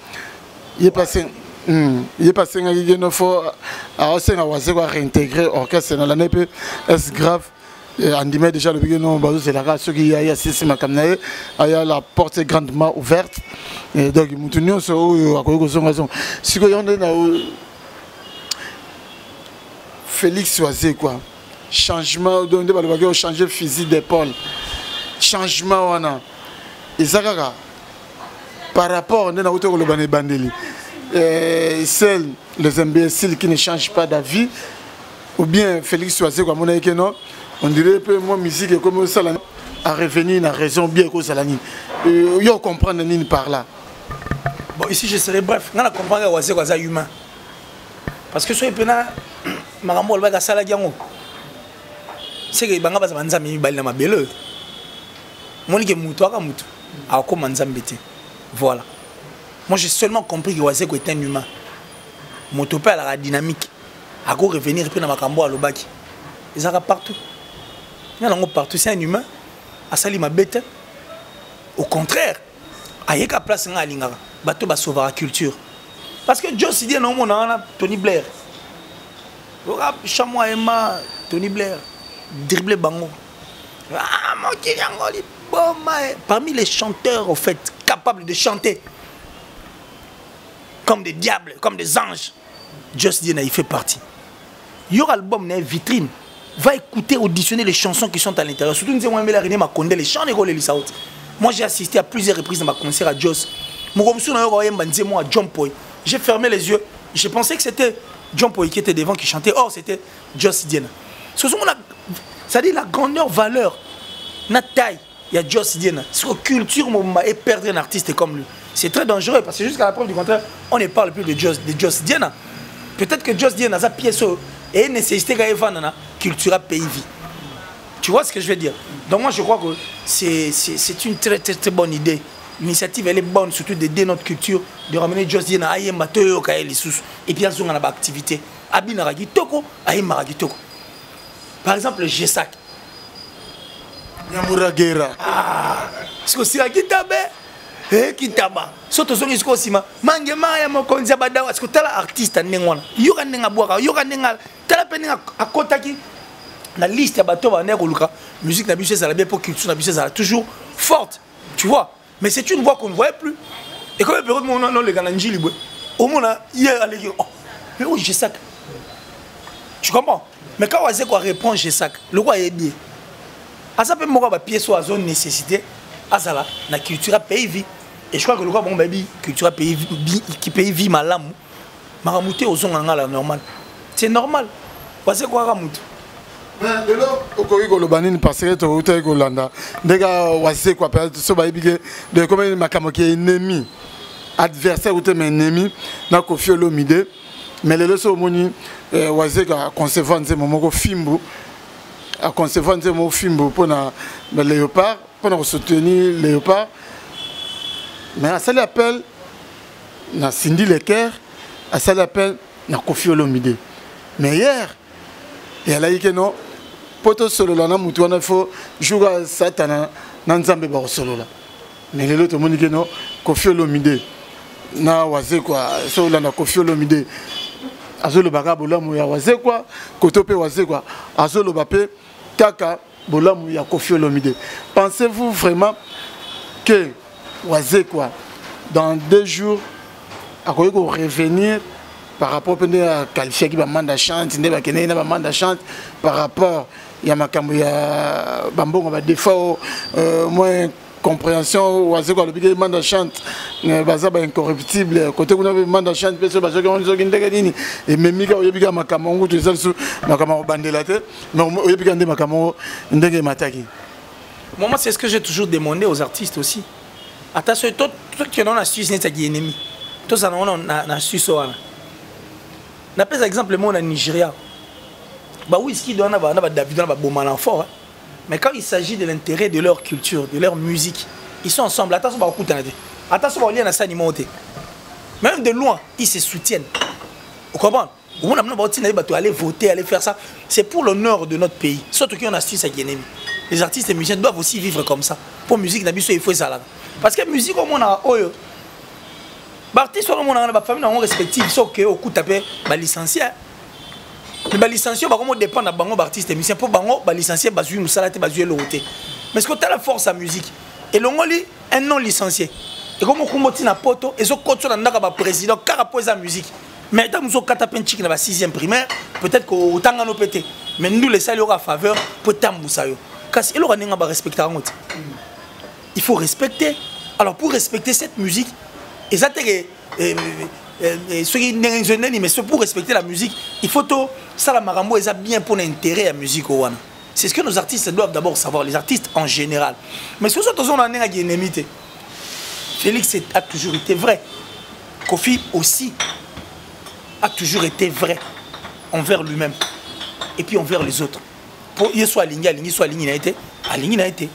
il est passé une fois à réintégrer l'orchestre dans l'année est grave on dit déjà le non c'est la race qui a assisté ma caméra il y a la porte est grandement ouverte et donc nous sommes à cause de raison si que on est Félix Oisé quoi changement donc de changer physique d'épaule changement on a et ça par rapport à notre le bandeli celles les imbéciles qui ne changent pas d'avis ou bien Félix Oisé comme on a dit non on dirait que moi musique est comme ça à revenir à raison bien que ça yo comprendre ni par là bon ici je serai bref on a comprendre Oisé quoi ça humain parce que soit pena marambo le baga sala giango c'est que banga basa banza mi bali na mabele moni ke mutu aka mutu akoma nzambete voilà. Moi j'ai seulement compris que Oisé était un humain. Mon topé à la dynamique. À go revenir et puis dans ma cambo à l'obaki. Ils sont partout. Il y en a partout, c'est un humain. À sali ma bête. Au contraire, à yeka place à l'ingara. Bateau va sauver la culture. Parce que Joss dit non, on a Tony Blair. Chamois Emma, Tony Blair. Dribble bango. Ah, mon Kiriangoli. Parmi les chanteurs, en fait, capables de chanter comme des diables, comme des anges, Joss Diena, il fait partie. Your album n'est vitrine. Va écouter, auditionner les chansons qui sont à l'intérieur. Surtout, nous avons la René Makonde, les chants de les Saout. Moi, j'ai assisté à plusieurs reprises dans ma concert à Joss. J'ai fermé les yeux. Je pensais que c'était John Poy qui était devant, qui chantait. Or, c'était Joss Diena. C'est-à-dire la grandeur, valeur, la taille. Il y a Joss Diena. Sur la culture, et perdre un artiste comme lui. C'est très dangereux parce que jusqu'à la preuve du contraire, on ne parle plus de Joss Diena. Peut-être que Joss Diena, sa pièce et nécessité qu'elle vende la culture pays vie. Tu vois ce que je veux dire? Donc moi je crois que c'est une très bonne idée. L'initiative elle est bonne, surtout d'aider notre culture, de ramener Joss Diena à Yematoyo et puis à son activité. Abinaragi Toko, à Yemaragi Toko. Par exemple, le Gesak. Yamuragera. Ah, parce que c'est la Kitabe. Kitaba. Soto zongi siko sima. Mange maya mokonzi abadawa. Parce que tala artiste nengwana. Yoka nenga boaka. Yoka nenga. Tala penenga akotaki. La liste ya bato ba nego luka. Musique na biche ça la bien pour culture na biche ça toujours forte. Tu vois. Mais c'est une voix qu'on ne voyait plus. Et comme période mon non le gananji libwe. Au moins hier allez oh. Mais oui, j'ai ça. Tu comprends? Mais quand Oisé quoi répond j'ai ça. Le roi est bien. À ça peut moi ba pièce sur la zone nécessité. À ça là, la culture pays vie. Et je crois que le roi bon baby culture pays qui pays vie malam. Maramouté aux zones là normal. C'est normal. Oisé quoi ramouté. Mais là, au Congo, le banin parce que tu es au Hollande. Des gars, Oisé quoi, so baby de comme un macamo qui est ennemi, adversaire ou t'es ennemi, n'a qu'au fiolo mide. Mais le leçon moni, Oisé a concevoir des moments au fimbo, a concevoir des moments fimbo pour na léopard, pour soutenir léopard. Mais à ça l'appel, na Cindy Lecker, ça l'appelle na Koffi Olomide. Mais hier, il y a là que non, poto solo là na mutu wana faut jouer satana na nzambe ba solo là. Mais les autres monde que non, Koffi Olomide na waze quoi, solo là na Koffi Olomide. Azolo baka bolamu ya waze quoi, kotope waze quoi. Azolo bape kaka bolamu ya Koffi Olomide. Pensez-vous vraiment que waze quoi dans 2 jours à quoi revenir par rapport à qualifier qui va manda chante, ne va kenner na manda chante par rapport ya makambo ya bambongo ba défaut moins compréhension waze quoi le big manda chante baza ba incorruptible côté kuna manda chante peso bazo ko nzo kindeka nini et même ka oyebika makambo ngo tu ça makambo bandela te mais oyebika ndé makambo ndenge mataki. Moi c'est ce que j'ai toujours demandé aux artistes aussi. Attention, toi qui en a Suisse n'est pas ennemi. Toi ça na Suisse wana. Na par exemple moi en Nigeria. Bah oui, ce qui doit avoir David dans bon mal fort. Mais quand il s'agit de l'intérêt de leur culture, de leur musique, ils sont ensemble. Attention ba écouter. Attention ba lien na ça animauté. Même de loin, ils se soutiennent. Vous comprenez? On a besoin aller voter, aller faire ça. C'est pour l'honneur de notre pays. Surtout qu'on a Suisse qui est ennemi. Les artistes et musiciens doivent aussi vivre comme ça. Pour musique, il faut ça là. Parce que musique, au monde a oyo. L'artiste, au monde a la famille respective, sauf que au coup tapé, bah licencié. Mais bah licencié, bah comment dépend de bango artiste et musicien pour bango, bah licencié, bah jouer moussala, bah jouer l'auté. Mais ce que tu as la force à musique. Et l'ongoli un non licencié. Et comme on combat na poto, et ce coach on a bah président, car après la musique. Mais tant nous sommes katapentchik dans la 6e primaire, peut-être qu'au temps on pété. Mais nous les saluons à faveur pour tamboussayo. Parce qu'il aura respecter. Il faut respecter. Alors pour respecter cette musique, et ça mais pour respecter la musique, il faut tout ça la marambo et ça bien pour l'intérêt à la musique. C'est ce que nos artistes doivent d'abord savoir, les artistes en général. Mais sur ce on a une ennemité. Félix a toujours été vrai. Koffi aussi a toujours été vrai envers lui-même et puis envers les autres. Pour il soit aligné, soit aligné, n'a été.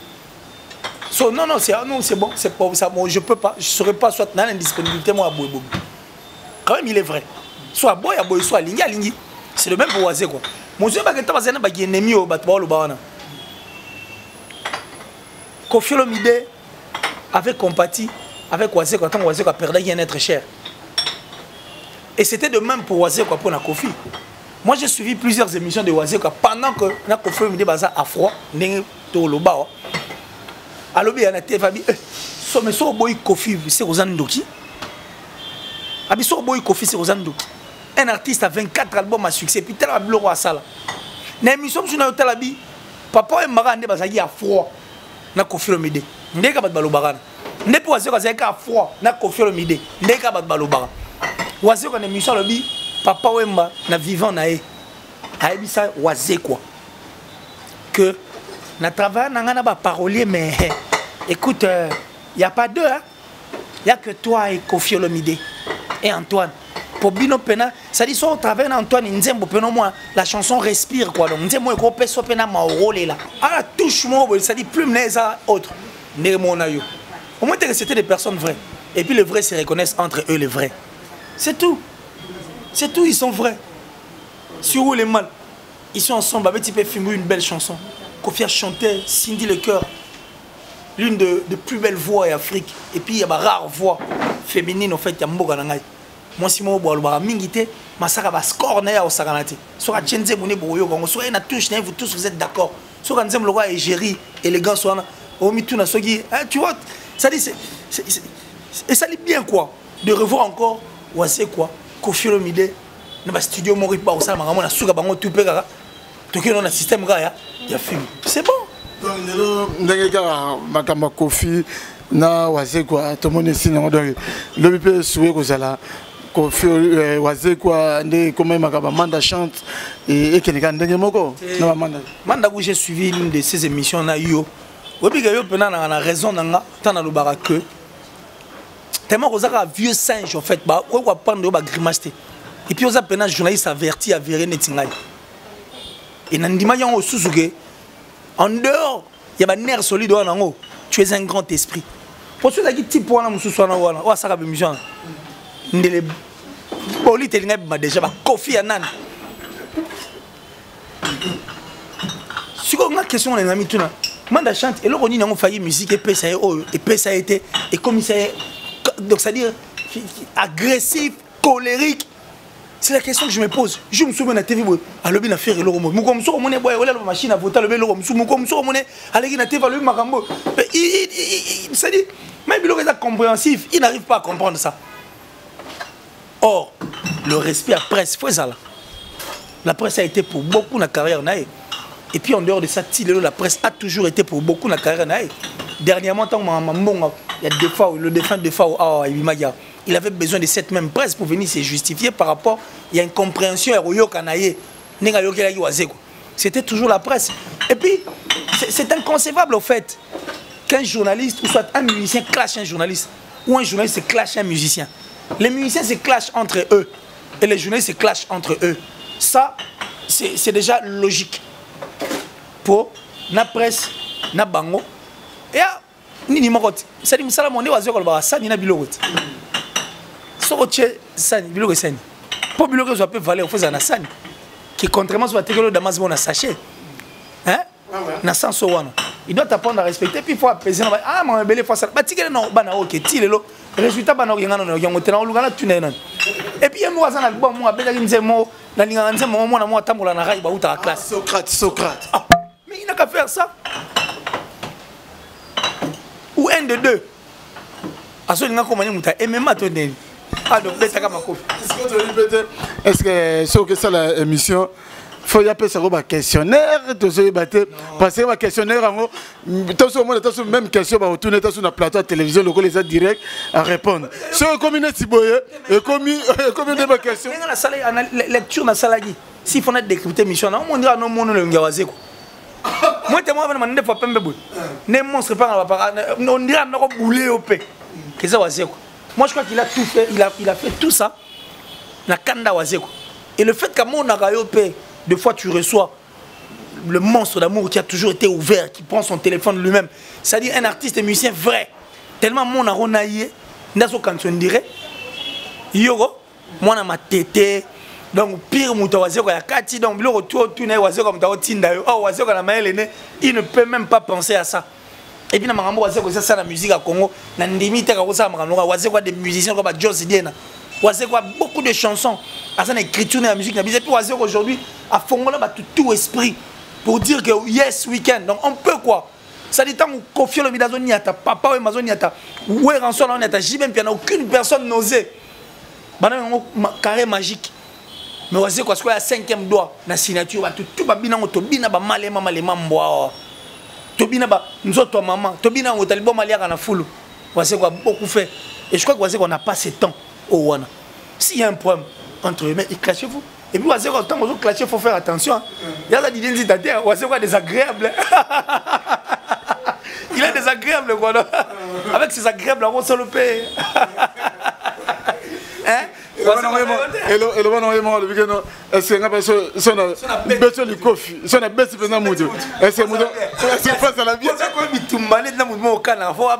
So, non, c'est bon, c'est pas ça. Bon, je peux pas, je serai pas soit dans l'indisponibilité moi à boy. Quand même, il est vrai. Soit boy, soit aligné. C'est le même pour Wazé quoi. Mon Dieu, ennemi au battement le barana. Koffi Olomide avec compatie, avec Wazé quand Wazé a perdu un être cher. Et c'était de même pour Wazé pour la Koffi. Moi j'ai suivi plusieurs émissions de Wazé pendant que na Koffi Olomide baza à froid, ndenge to loba. Alobi ya na tefabi so mais so boy Koffi c'est Rosandoki. Abi so boy Koffi c'est Rosandoki. Un artiste à 24 albums à succès puis tel ablo à sala. Na émission sur na talabi papa et mara ndé baza à froid na Koffi Olomide. Ndeka bat balobara. Ndé pour Wazé baza à froid na Koffi Olomide. Ndeka bat balobara. Wazé qu'on émission lobi papa Wemba na vivant nae aibisa Wazé quoi que na travail na ba parolier mais écoute il y a pas deux hein il y a que toi et Koffi Olomide et Antoine pour bino pena ça dit son travail Antoine nzembo pena moi la chanson respire quoi donc nzembo ko peso pena ma rôle là ah touche moi ça dit plume les autres ne mon ayo au moins c'était des personnes vraies et puis les vrais se reconnaissent entre eux les vrais c'est tout. C'est tout, ils sont vrais. Sur où les mal, ils sont ensemble avec Tipé Fimou, une belle chanson. Koffi a chanté Cindy Le Cœur, l'une des plus belles voix en Afrique. Et puis il y a une rare voix féminine en fait, il y a Mboga Nangai. Moi si moi bois mingité, ma sara va score na au saranate. Sur la chenze boné boyo gongo, sur na touche vous tous vous êtes d'accord. Sur la nzem le roi égérie élégant soit au mitou na sogi. Tu vois, ça dit et ça dit bien quoi de revoir encore Wazé quoi. Koffi Olomide na ba studio mori ba osala makambo na suka bango tout peka toki na système ga ya film c'est bon donc ndenge ka makambo Koffi na Wazé quoi to moni sina donc le bipé soué ko zala Koffi Wazé quoi ndé comment makambo manda chante et keneka ndenge moko na manda où j'ai suivi l'une de ces émissions na yo obiga yo pena na raison nanga tana lo barake tellement que ça vieux singe en fait bah on va prendre ba grimace et puis on a peine journaliste averti à virer netingai et nandima yango suzuge en dehors il y a ba nerf solide en haut tu es un grand esprit pour ceux qui type wana mususu wana wana wa saka be mission ndele Boli telinga déjà ba Kofi Annan. Si on a une question, on a mis tout là. Manda chante et là on a failli musique et ça a été et comme ça donc c'est-à-dire agressif, colérique. C'est la question que je me pose. Je me souviens de la TV, à l'objet de faire le romo. Je me souviens de la machine à voter, le romo. Je me souviens de la TV, le marambo. C'est-à-dire, même si il est compréhensif, il n'arrive pas à comprendre ça. Or, le respect à la presse, faut ça là. La presse a été pour beaucoup dans la carrière. Et puis en dehors de ça, la presse a toujours été pour beaucoup dans la carrière. Dernièrement, il y a des fois, le défunt de fois, il avait besoin de cette même presse pour venir se justifier par rapport, il y a une compréhension. C'était toujours la presse. Et puis, c'est inconcevable au fait qu'un journaliste, ou soit un musicien clash un journaliste, ou un journaliste se clash un musicien. Les musiciens se clashent entre eux, et les journalistes se clashent entre eux. Ça, c'est déjà logique. Pour la presse, la bango, et ni mokoti. Ça dit, ça mon oiseau comme ça, ni na bilogoti. Soroche, ça ni bilogo sani. Pour bilogo, ça peut valer au fait ça na sani. Qui contrairement sur la technologie d'Amazon, on a sachet. Hein? Na sens au wana. Il doit apprendre à respecter, puis il faut apaiser. Ah, mon belle fois ça. Bah, tigre non, bana ok, tile résultat bana yangana no yangotena olugana tunena. Et puis moi ça na album moi bela kinze mo na linga nze mo na mo tambola na rai ba uta la classe. Socrate. Mais il n'a qu'à faire ça. Ou un de deux. Aso linga komani muta et même attendez. Ah donc beta kama kofi. Est-ce que c'est que ça l'émission faut y appeler ça un questionnaire tout ce battre parce que questionnaire en tout ce monde tout même question va retourner sur la plateau de télévision le les a direct à répondre sur commune Tiboye et comme des questions la lecture na salagi si faut décrypter mission on dira non mon le ngawaze ko moi te moi na fois pembe boy ne monstre pas on dira non bouler au pe que ça waze ko moi je crois qu'il a tout fait il a fait tout ça na kanda waze ko et le fait qu'à mon arayo pe des fois, tu reçois le monstre d'amour qui a toujours été ouvert, qui prend son téléphone lui-même. C'est-à-dire un artiste et musicien vrai. Tellement mon aronaïe, n'est-ce quand tu dirais, Yoro, moi, na ma tété, donc pire, moutawaze, ya kati, donc le retour, tu n'es oisé comme ta tinda, oh, oisé comme la maëlle, il ne peut même pas penser à ça. Et puis, na marambo, oisé comme ça, la musique à Congo, na ndimite, comme ça, marambo, oisé comme des musiciens comme Joss Diena. Oisé quoi beaucoup de chansons à son écriture de la musique et puis Oisé aujourd'hui à fond là tout esprit pour dire que yes weekend donc on peut quoi ça dit tant confier le midazon ni ata papa ou amazon ni ata ou rançon on ata j même puis aucune personne n'osait bana carré magique mais Oisé quoi soit à 5e doigt na signature ba tout ba bina to bina ba malema mboa to bina ba nzoto maman to bina ngotali bo maliaka na fulu Oisé quoi beaucoup fait et je crois que Oisé qu'on n'a pas ce temps. Oh, s'il y a un problème entre eux, ils clashent vous. Et puis, quand vous clashez, il faut faire attention. Il y a des identités, c'est quoi désagréable. Il est désagréable, quoi. Avec ces agréables, on se le paye. Hein? Et le bon moment, le week-end, est-ce qu'on a besoin du coffee? Est-ce qu'on a besoin de moudou? Est-ce que face à la vie?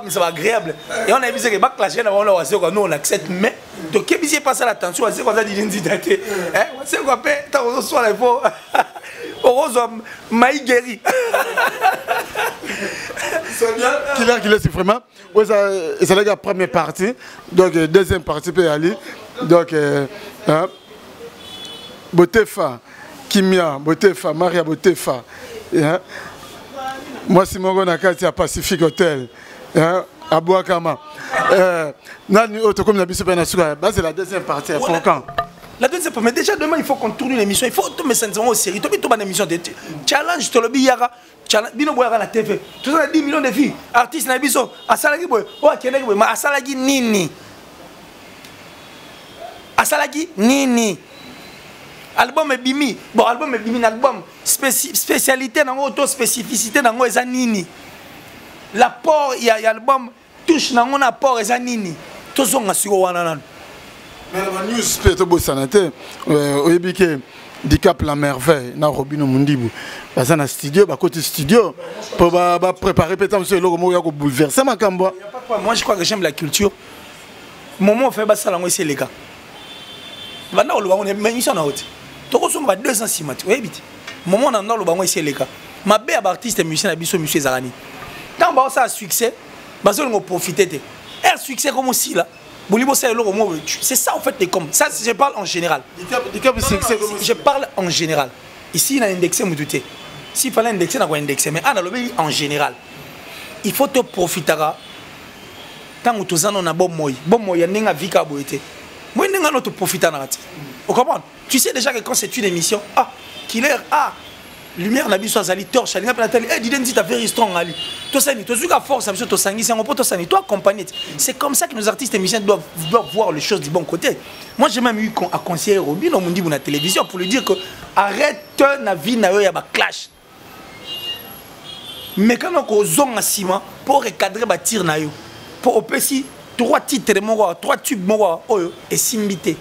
C'est agréable. Et on a vu que les bacs clashés, nous on accepte, mais de quel biais passe à l'attention, c'est quoi ça d'identité? C'est quoi, t'as reçu la fois. Rose maï guéri. C'est bien qu'il est vraiment. C'est la première partie, donc deuxième partie peut aller. Donc, Botefa, Kimia, Botefa, Maria Botefa. Moi, c'est mon gars à Pacific Hotel, à Boakama. C'est la deuxième partie. La deuxième partie, mais déjà demain, il faut qu'on tourne l'émission. Il faut que tu me sentes en série. Tu as une émission de challenge, tu as le billard. Bino boyaka na TV. Tout ça 10 millions de filles, artistes na biso, asalagi boy. O akende boy, ma asalagi nini? Asalagi nini? Album est bimi. Bon, album est bimi, album spécialité dans auto spécificité dans eza nini? L'apport il y a album touche dans mon apport eza nini? Tout ça on a sur wana nan. Mais la news peut beau sanité. Oyebike Dicap la merveille na Robino Mundibu. Baza na studio, ba côté studio pour préparer peut-être monsieur logo mo ya ko bouleverser makambo. Moi je crois que j'aime la culture. Moment fait ça là moi c'est les gars. banda oloba on est émission na haute toko somba 200 simati oyebiti moment na ndo loba ngo ici les cas mabe ya artiste musicien na biso monsieur Zarani tant ba ça succès bazo ngo profiter te un succès comme aussi là c'est ça en fait les comme ça je parle en général je parle en général ici il a indexé mon douté s'il fallait indexer n'a pas indexé mais en général il faut te profiter tant que tu as un bon moyen il y a une vie qui a été moi il y a un autre profiter vous comprenez tu sais déjà que quand c'est une émission killer lumière na biso azali torche alinga pena tali diden dit affaire strong ali to sani to zuka force biso to sangi sango to sani toi accompagner c'est comme ça que nos artistes et musiciens doivent voir les choses du bon côté. Moi j'ai même eu à conseiller Robin on me dit na télévision pour lui dire que arrête na vie na yo ya ba clash mais quand on zone ciment pour recadrer ba tir na yo pour opesi 3 titres mo 3 tubes mo oyo et simbité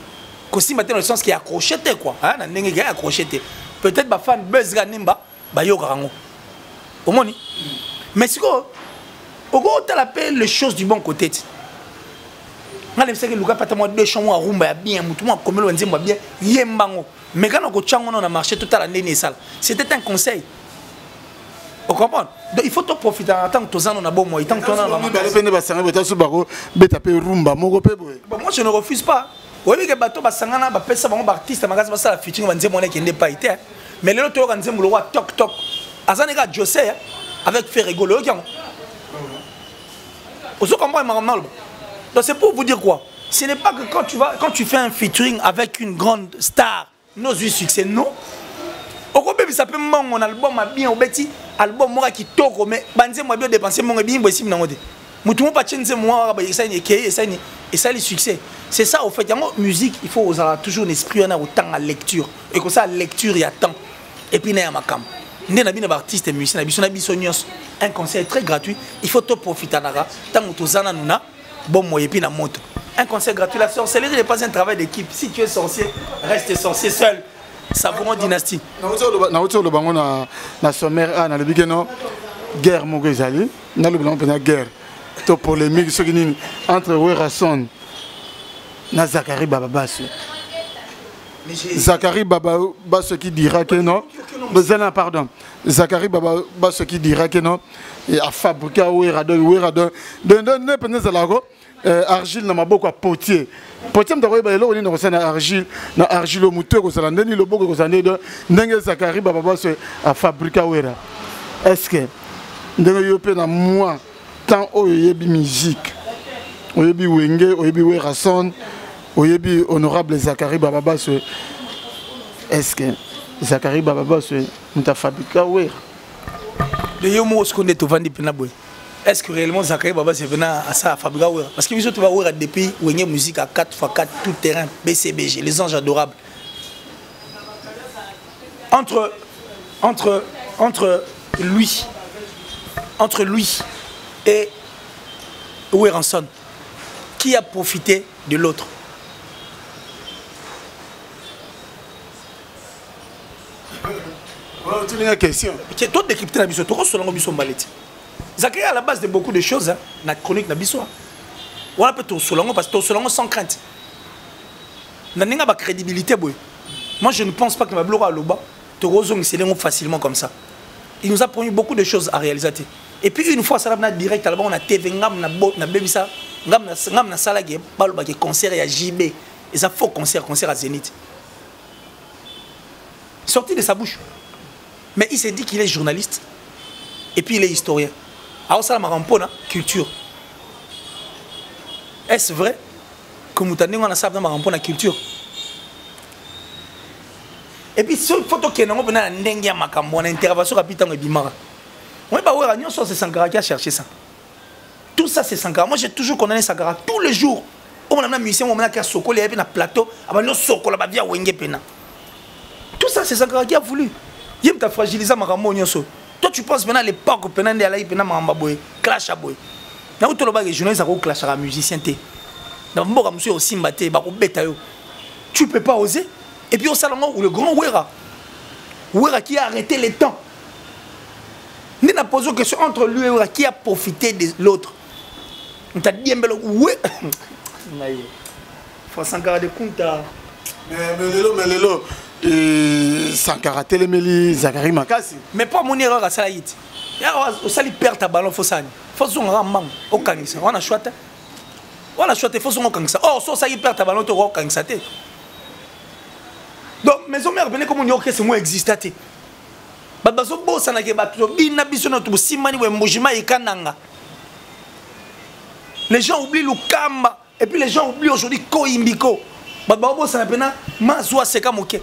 ko simbité dans le sens qui est accroché quoi hein na ndenge ga accroché peut-être ba fan buzz ga nimba ba yo karango omoni mais si ko ogo t'appelle les choses du bon côté ngale mseke luka pata moi 2 chambres rumba ya bien mutu moi komelo nzemba bien yembango mais quand on chango na marché tout à la ndene sala c'était un conseil. Vous comprenez? Donc il faut te profiter en tant que tu as un bon moyen. Tant que tu as un bon moyen. Moi je ne refuse pas. Oui, mais bateau basangana ba pesa bango artiste magasin ba sala featuring banze mona qui n'est pas été. Mais le to ka nzembo le roi toc toc. Azaneka José avec fait rigoler qui. Vous comprenez mal. Donc c'est pour vous dire quoi? Ce n'est pas que quand tu fais un featuring avec une grande star, nos yeux succès non. Au côté ça peut mon album a bien obeti album moi qui toko mais banze moi bien dépenser mon bien boissi na ngode. Mutumo pa chenze moi ba ça ni et ça les succès. C'est ça au fait, en musique, il faut toujours un esprit on a autant à lecture et comme ça lecture il y a temps. Et puis il y a ma cam. Nous avons des artistes et musiciens, un conseil très gratuit, il faut te profiter nara tant que tu as un bon moyen puis na moto. Un conseil gratuit la sorcellerie n'est pas un travail d'équipe. Si tu es sorcier, reste sorcier seul. Savouron dynastie. Na auto le bango na sommaire na le bigeno guerre mo gozali, na le bango na guerre. To polémique ce qui entre Werason na Zakari Baba Basso. Zakari Baba Basso qui dira que non. Pardon. Zakari Baba Basso qui dira que non. Et à fabriquer Weradon. De penez à la argile na maboko potier. Potier mta koyeba elo ni ko na argile mutu ko sala ndeni lo boko ko sande de ndenge Zakari Baba Basso à fabriquer Wera. Est-ce que ndenge yo pe na moi tant oyebi musique oyebi wenge oyebi Werason oyebi honorable Zakari Baba Basso est-ce que Zakari Baba Basso muta fabriquer Wera de yo mo skonde to vandi pena boy est-ce que réellement Zakari Baba Basso vena à ça fabriquer Wera parce que biso to va Wera depuis wenge musique à 4x4 tout terrain BCBG les anges adorables entre lui et Werason qui a profité de l'autre. Tu as une question. Toi d'équipe na biso, toi solongo biso mbaleti. Zakari à la base de beaucoup de choses hein, na chronique na biso. On peut to solongo parce que to solongo sans crainte. Na ninga ba crédibilité boy. Moi je ne pense pas que ma blora loba to rozong selengo facilement comme ça. Il nous a promis beaucoup de choses à réaliser. Et puis une fois ça va direct là-bas on a TV ngam na bebisa ngam na sala ge baloba ke concert ya JB et ça faux concert à Zénith. Sorti de sa bouche. Mais il s'est dit qu'il est journaliste et puis il est historien. Alors ça m'a rampona culture. Est-ce vrai que Moutane on a ça dans ma rampona culture? Et puis cette photo qui est dans na ndenge ya makambo na intervention rapide en bimara. Oui, bah ouais, c'est Sankara qui a cherché ça. Tout ça, c'est Sankara. Moi, j'ai toujours condamné Sankara tous les jours. On a un musicien, on a un sokol, il y a un plateau, on a un sokol, on a un wenge pena. Tout ça, c'est Sankara qui a voulu. Il y a fragilisé ma ramon. Toi, tu penses maintenant à l'époque où Pena Ndela Pena Mambaboy, clash à boy. Là où tu as les journalistes qui clash à la musicien. Dans le monsieur aussi mbaté, tu peux pas oser. Et puis au salon où le grand Wera qui a arrêté les temps. Nous avons posé une question entre lui et Wera qui a profité de l'autre. On t'a dit, ouais. Faut Sankara de Kunta. Mais lelo Sankara Telemeli Zakari Makasi. Mais pas mon erreur à ça hit. Ya o sali perdre ta ballon faut ça. Faut son ramang au kangisa. On a choisi. On a choisi faut son kangisa. Oh so ça y perdre ta ballon to au kangisa té. Donc maison mère venez comme on y c'est moi existaté. Babazo bo sana ke bato bina biso na to simani we mbujima ikananga. Les gens oublient Lukamba et puis les gens oublient aujourd'hui Koimbiko. Bababo ça n'a ma zoa seka moke.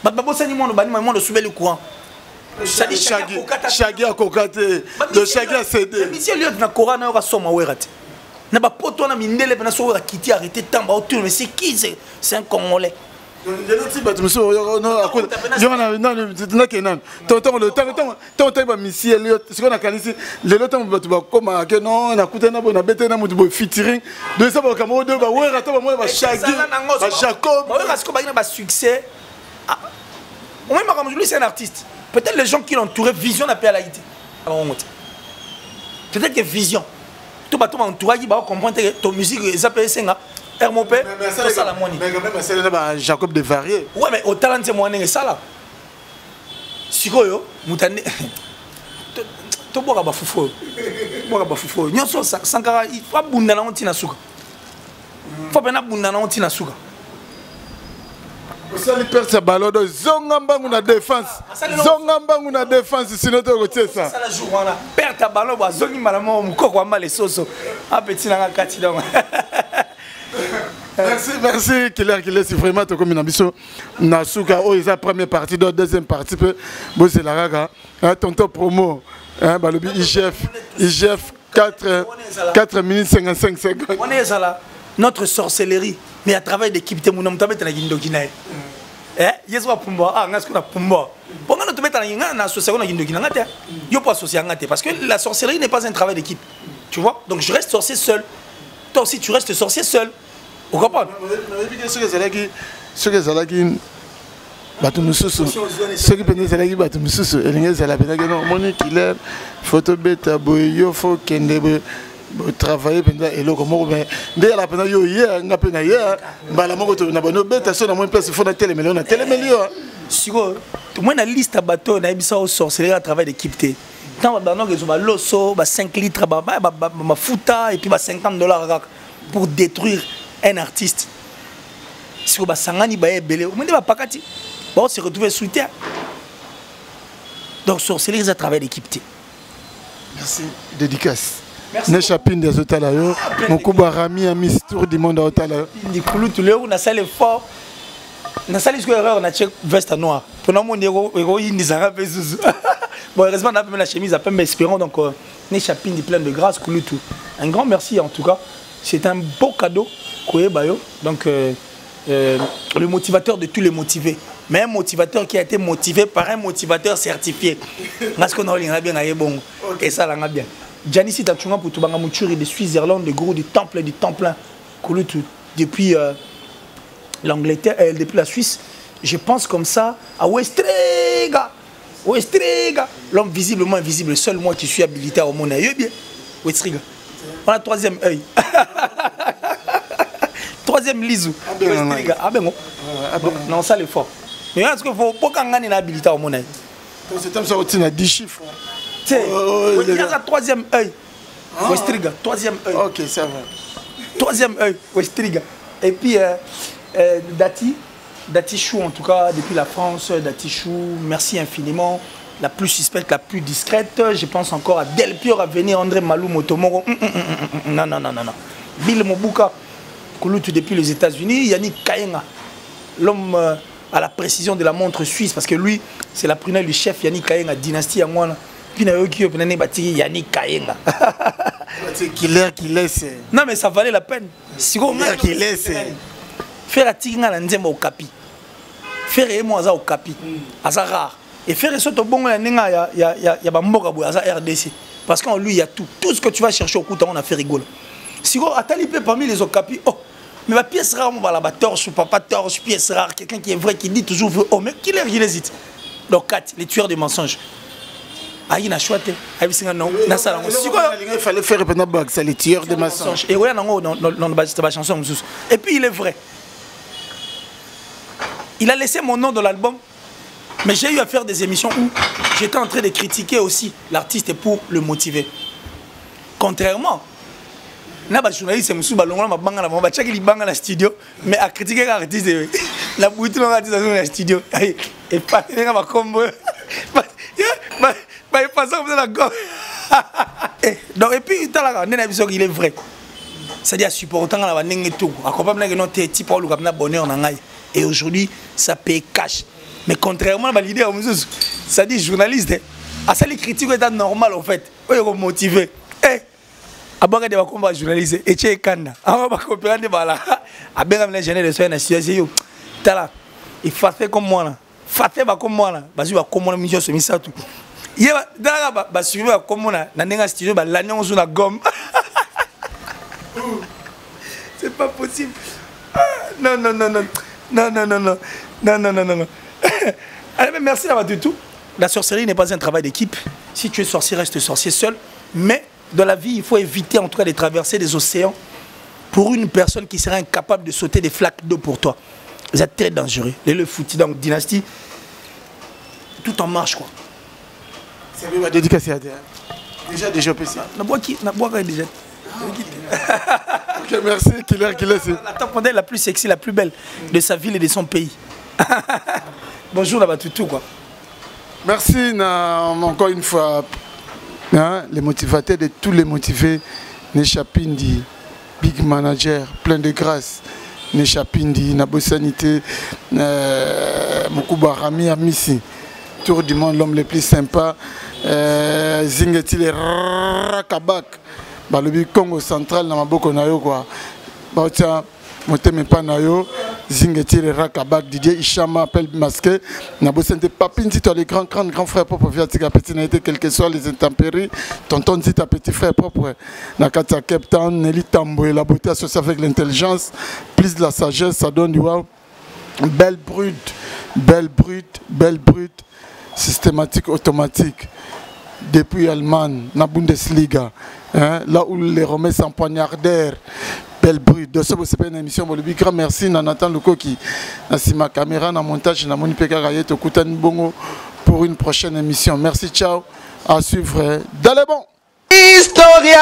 Bababo ça ni mon bani moi de soulever le courant. Ça dit Shagi a kokate. Le Shagi a cédé. Monsieur lieu na Corana va soma werate. Na ba poto na mindele na so kiti arrêter tamba autour mais c'est qui c'est un Congolais. Le temps c'est un artiste. Peut-être les gens qui l'entouraient, Vision n'a pas la idée. Peut-être que Vision. Tout le monde entourage, il va comprendre que ton musique, ça peut être Hermopé, c'est ça la monnaie. Mais c'est Jacob de Varier. Ouais, mais au talent, c'est moi, c'est ça là. Si vous avez tu bois à Foufou. Nous sommes Sankara, il faut abonder dans le sucre. Il faut bien abonder dans le sucre. Vous allez perdre ce ballon de Zongamba ou la défense. Zongamba ou la défense, sinon tu retiens ça. Ça la journée là. Perdre ta ballon, Zongi malamon, mukoko amba les soso. Un petit nanga kati donc. Merci, Killer, c'est vraiment comme une ambition. Nasuka, oh, c'est la première partie, la deuxième partie, c'est la raga. Tonton promo, Balobi, IGF, 4 minutes 55 secondes. On est là, notre sorcellerie, mais à travers l'équipe, tu as dit que tu as yes, wa Pumba, ah, on a Pumba. Pourquoi nous te mettons en association avec Indokina? Il n'y a pas associé parce que la sorcellerie n'est pas un travail d'équipe. Tu vois? Donc je reste sorcier seul. Toi aussi, tu restes sorcier seul. Vous comprenez? Ce que Zalaki, Batumususu, ce qui peut être Batumususu, et les Zalapena, Monique Killer, photo bêta, boyo, faut qu'il travailler pendant et l'eau comme mais dès la peine yo hier n'a peine hier bala moko to na bono bêta so na moins place faut na télé mais on a télé million siko tout moi na liste bateau na bisa au sorcellerie à travers l'équipe té tant ba non que ba loso ba 5 litres ba futa et puis ba $50 pour détruire un artiste. Si vous avez belé, vous ne pas pakati. Bon, se retrouver sous terre. Donc, sorcellerie à travers l'équipe. Merci. Dédicace. Nechapine des Otalayo. Mon couba Rami a mis tour du monde à Otalayo. Du coup, tout le monde a salé fort. Na sali ce erreur on a check veste noire. Pour nous mon héros il nous a fait zouzou. Bon heureusement on a même la chemise à peine mais espérons donc Nechapine plein de grâce coulu tout. Un grand merci en tout cas. C'est un beau cadeau Koye Bayo. Donc le motivateur de tous les motivés. Mais un motivateur qui a été motivé par un motivateur certifié. Parce qu'on a bien bon. Et ça l'a bien. Janice Tachunga pour Tubanga Mouchuri de Suisse-Irlande, le gros du Temple Kouloutou. Depuis l'Angleterre, depuis la Suisse, je pense comme ça à Westrega. Westrega. L'homme visiblement invisible, le seul moi qui suis habilité au monde. Westrega. On a troisième œil. Troisième lisou. Ah ben non, ça le fort. Mais est-ce qu'il faut pas qu'on ait une habilité au monde? Donc c'est comme ça on a 10 chiffres. Il y a un troisième œil. Westriga, troisième œil. Ok, ça va. Troisième œil, Westriga. Et puis Dati Chou en tout cas, depuis la France, Dati Chou, merci infiniment. La plus suspecte, la plus discrète. Je pense encore à Del Pior à venir, André Malou Motomoro. Non. Bill Mobuka, Kouloutou depuis les États-Unis. Yannick Kayenga, l'homme à la précision de la montre suisse, parce que lui, c'est la prunelle du chef Yannick Kayenga, dynastie à moi. Puis Yannick Kayenga. C'est Killer qui laisse. Non, mais ça valait la peine. Si vous Killer qui laisse. Faire la tigna la nzemba au capi. Faire et moi au capi. Ça rare. Et faire ça au bon il y a bamboka boya ça RDC. Parce qu'en lui il y a tout. Tout ce que tu vas chercher au coup on a fait rigoler. Si vous attendez parmi les okapi, oh, mais ma pièce rare on va la torche, papa torche, pièce rare, quelqu'un qui est vrai qui dit toujours vrai. Oh mais Killer il hésite. Donc 4 les tueurs de mensonges. Ah, il a choisi. Il fallait faire les tueurs de mensonges. Et oui, dans la chanson. Et puis il est vrai. Il a laissé mon nom dans l'album. Mais j'ai eu à faire des émissions où j'étais en train de critiquer aussi l'artiste pour le motiver. Contrairement, na ba journaliste musu balongola mabanga na maba chaki libanga na studio mais à critiquer l'artiste la boutique dans l'artiste dans le studio et pas nga ba combo ba il passe comme ça la gomme. Donc et puis tala na biso il est vrai. C'est-à-dire supportant la ndenge tout accompagner que non te type pour le capna bonheur na ngai et aujourd'hui ça paye cash. Mais contrairement à l'idée ça dit journaliste à ça les critiques état normal en fait. Eux ils motivé. Abanga de bakomba journaliste et tché kanda aba bakopera de bala abenga mena gêner de soin na situation tala il fait comme moi là fait ba comme moi là bazu ba comme moi mission semi ça tout yeba dala ba suivre comme moi na nenga studio ba lanyon sur la gomme. C'est pas possible. Non. Allez, mais merci d'avoir du tout. La sorcellerie n'est pas un travail d'équipe. Si tu es sorcier, reste sorcier seul. Mais dans la vie, il faut éviter en tout cas de traverser des océans pour une personne qui serait incapable de sauter des flaques d'eau pour toi. C'est très dangereux. Le foutu dans Dynastie, tout en marche quoi. C'est bien ma dédicace. Déjà PC. Déjà. Ok, merci. Killer. La tamponnelle la plus sexy, la plus belle de sa ville et de son pays. Bonjour là-bas tout quoi. Merci encore une fois. Hein, les motivateurs de tous les motivés, Neshapindi, Big Manager, plein de grâce, Neshapindi, Nabosanité, Mokuba Rami Amissi, Tour du monde, l'homme le plus sympa, Zingeti le Rakabak, Balobi Congo central, Namaboko Nayo quoi, Bautia, Moteme Panayo, Zingeti le Rakabak, Didier Ishama, appel masqué, Nabosante Papinti, toi les grands frères propres, Viatika Petit Naïté, quelles que soient les intempéries, tonton dit ta petit frère propre, Nakata Cape Town, Nelly Tambo, la beauté associée avec l'intelligence, plus de la sagesse, ça donne du wow. Belle brute, systématique, automatique. Depuis Allemagne, la Bundesliga, hein, là où les Romains s'empoignardèrent. Belle brute. De ce c'est une émission. Grand merci à Nathan Luko qui a ma caméra, dans montage, dans mon IPK Bongo pour une prochaine émission. Merci, ciao. À suivre. Dans les bons. Historia,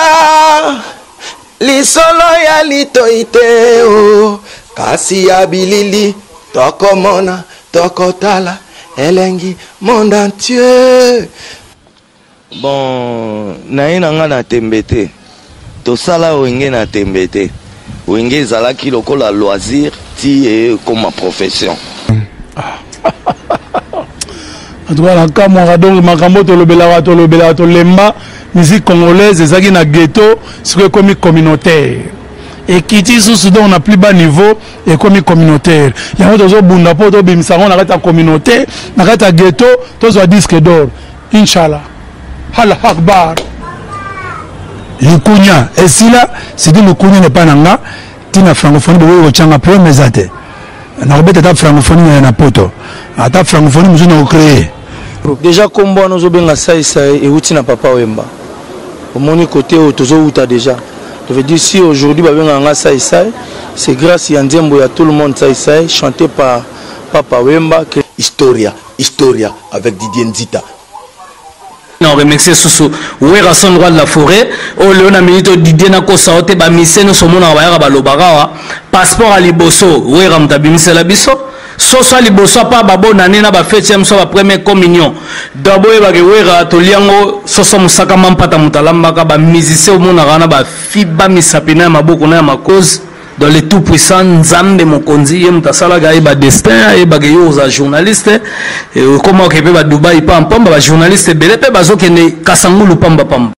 li solo ya litoiteo, kasi ya bilili, toko mona, toko tala, elengi, monde entier. Bon, naina nga na tembete, to sala wenge na tembete, wenge zalaki lokola loisir, ti e comme profession. En tout cas, la Camara, donc, Makambo, to lemba, musique congolaise, ezaki na ghetto, c'est comme communautaire. Et qui dit sous on a plus bas niveau, et comme communautaire. Il y a d'autres bunda po, to bimsaron, na kata communautaire, na kata ghetto, to so disque d'or. Inch'Allah. Allah Akbar. Le Kounia, et si là, c'est dit le Kounia n'est pas nanga, tina francophonie, de Changa Pro, mais ate. Na robete ta francophonie na poto. Ata francophonie, nous avons créé. Déjà, comme bon, nous avons ça et outil na papa Wemba. Au mon côté, nous avons déjà. Je veux dire, si aujourd'hui, nous avons ça, c'est grâce à Ndiembo, à tout le monde, ça, chanté par papa Wemba. Historia avec Didier Nzita. On remercie Soussou. Oui, Rasson Roi de la Forêt. Oh, Léon a milité Didier Nako Saote, Bamisé, nous sommes en Wayara Balobara. Passeport à Liboso. Oui, Ramtabimise la Bisso. Soit Liboso, pas Babo, Nanina, Bafetiam, soit la première communion. D'abord, il y a Toliango, Soso Moussaka Mampata Moutalambaka, Bamisé au Monarana, Fiba Misapina, Mabokona, ma cause. Dans les tout puissants, Nzambe Mokonzi, Mtasala Gaïba Destin, et Bagayoza journaliste, et comment Kébé Dubaï Pam Pam, journaliste, Belepe Bazo Kene Kasangulu Pamba Pam.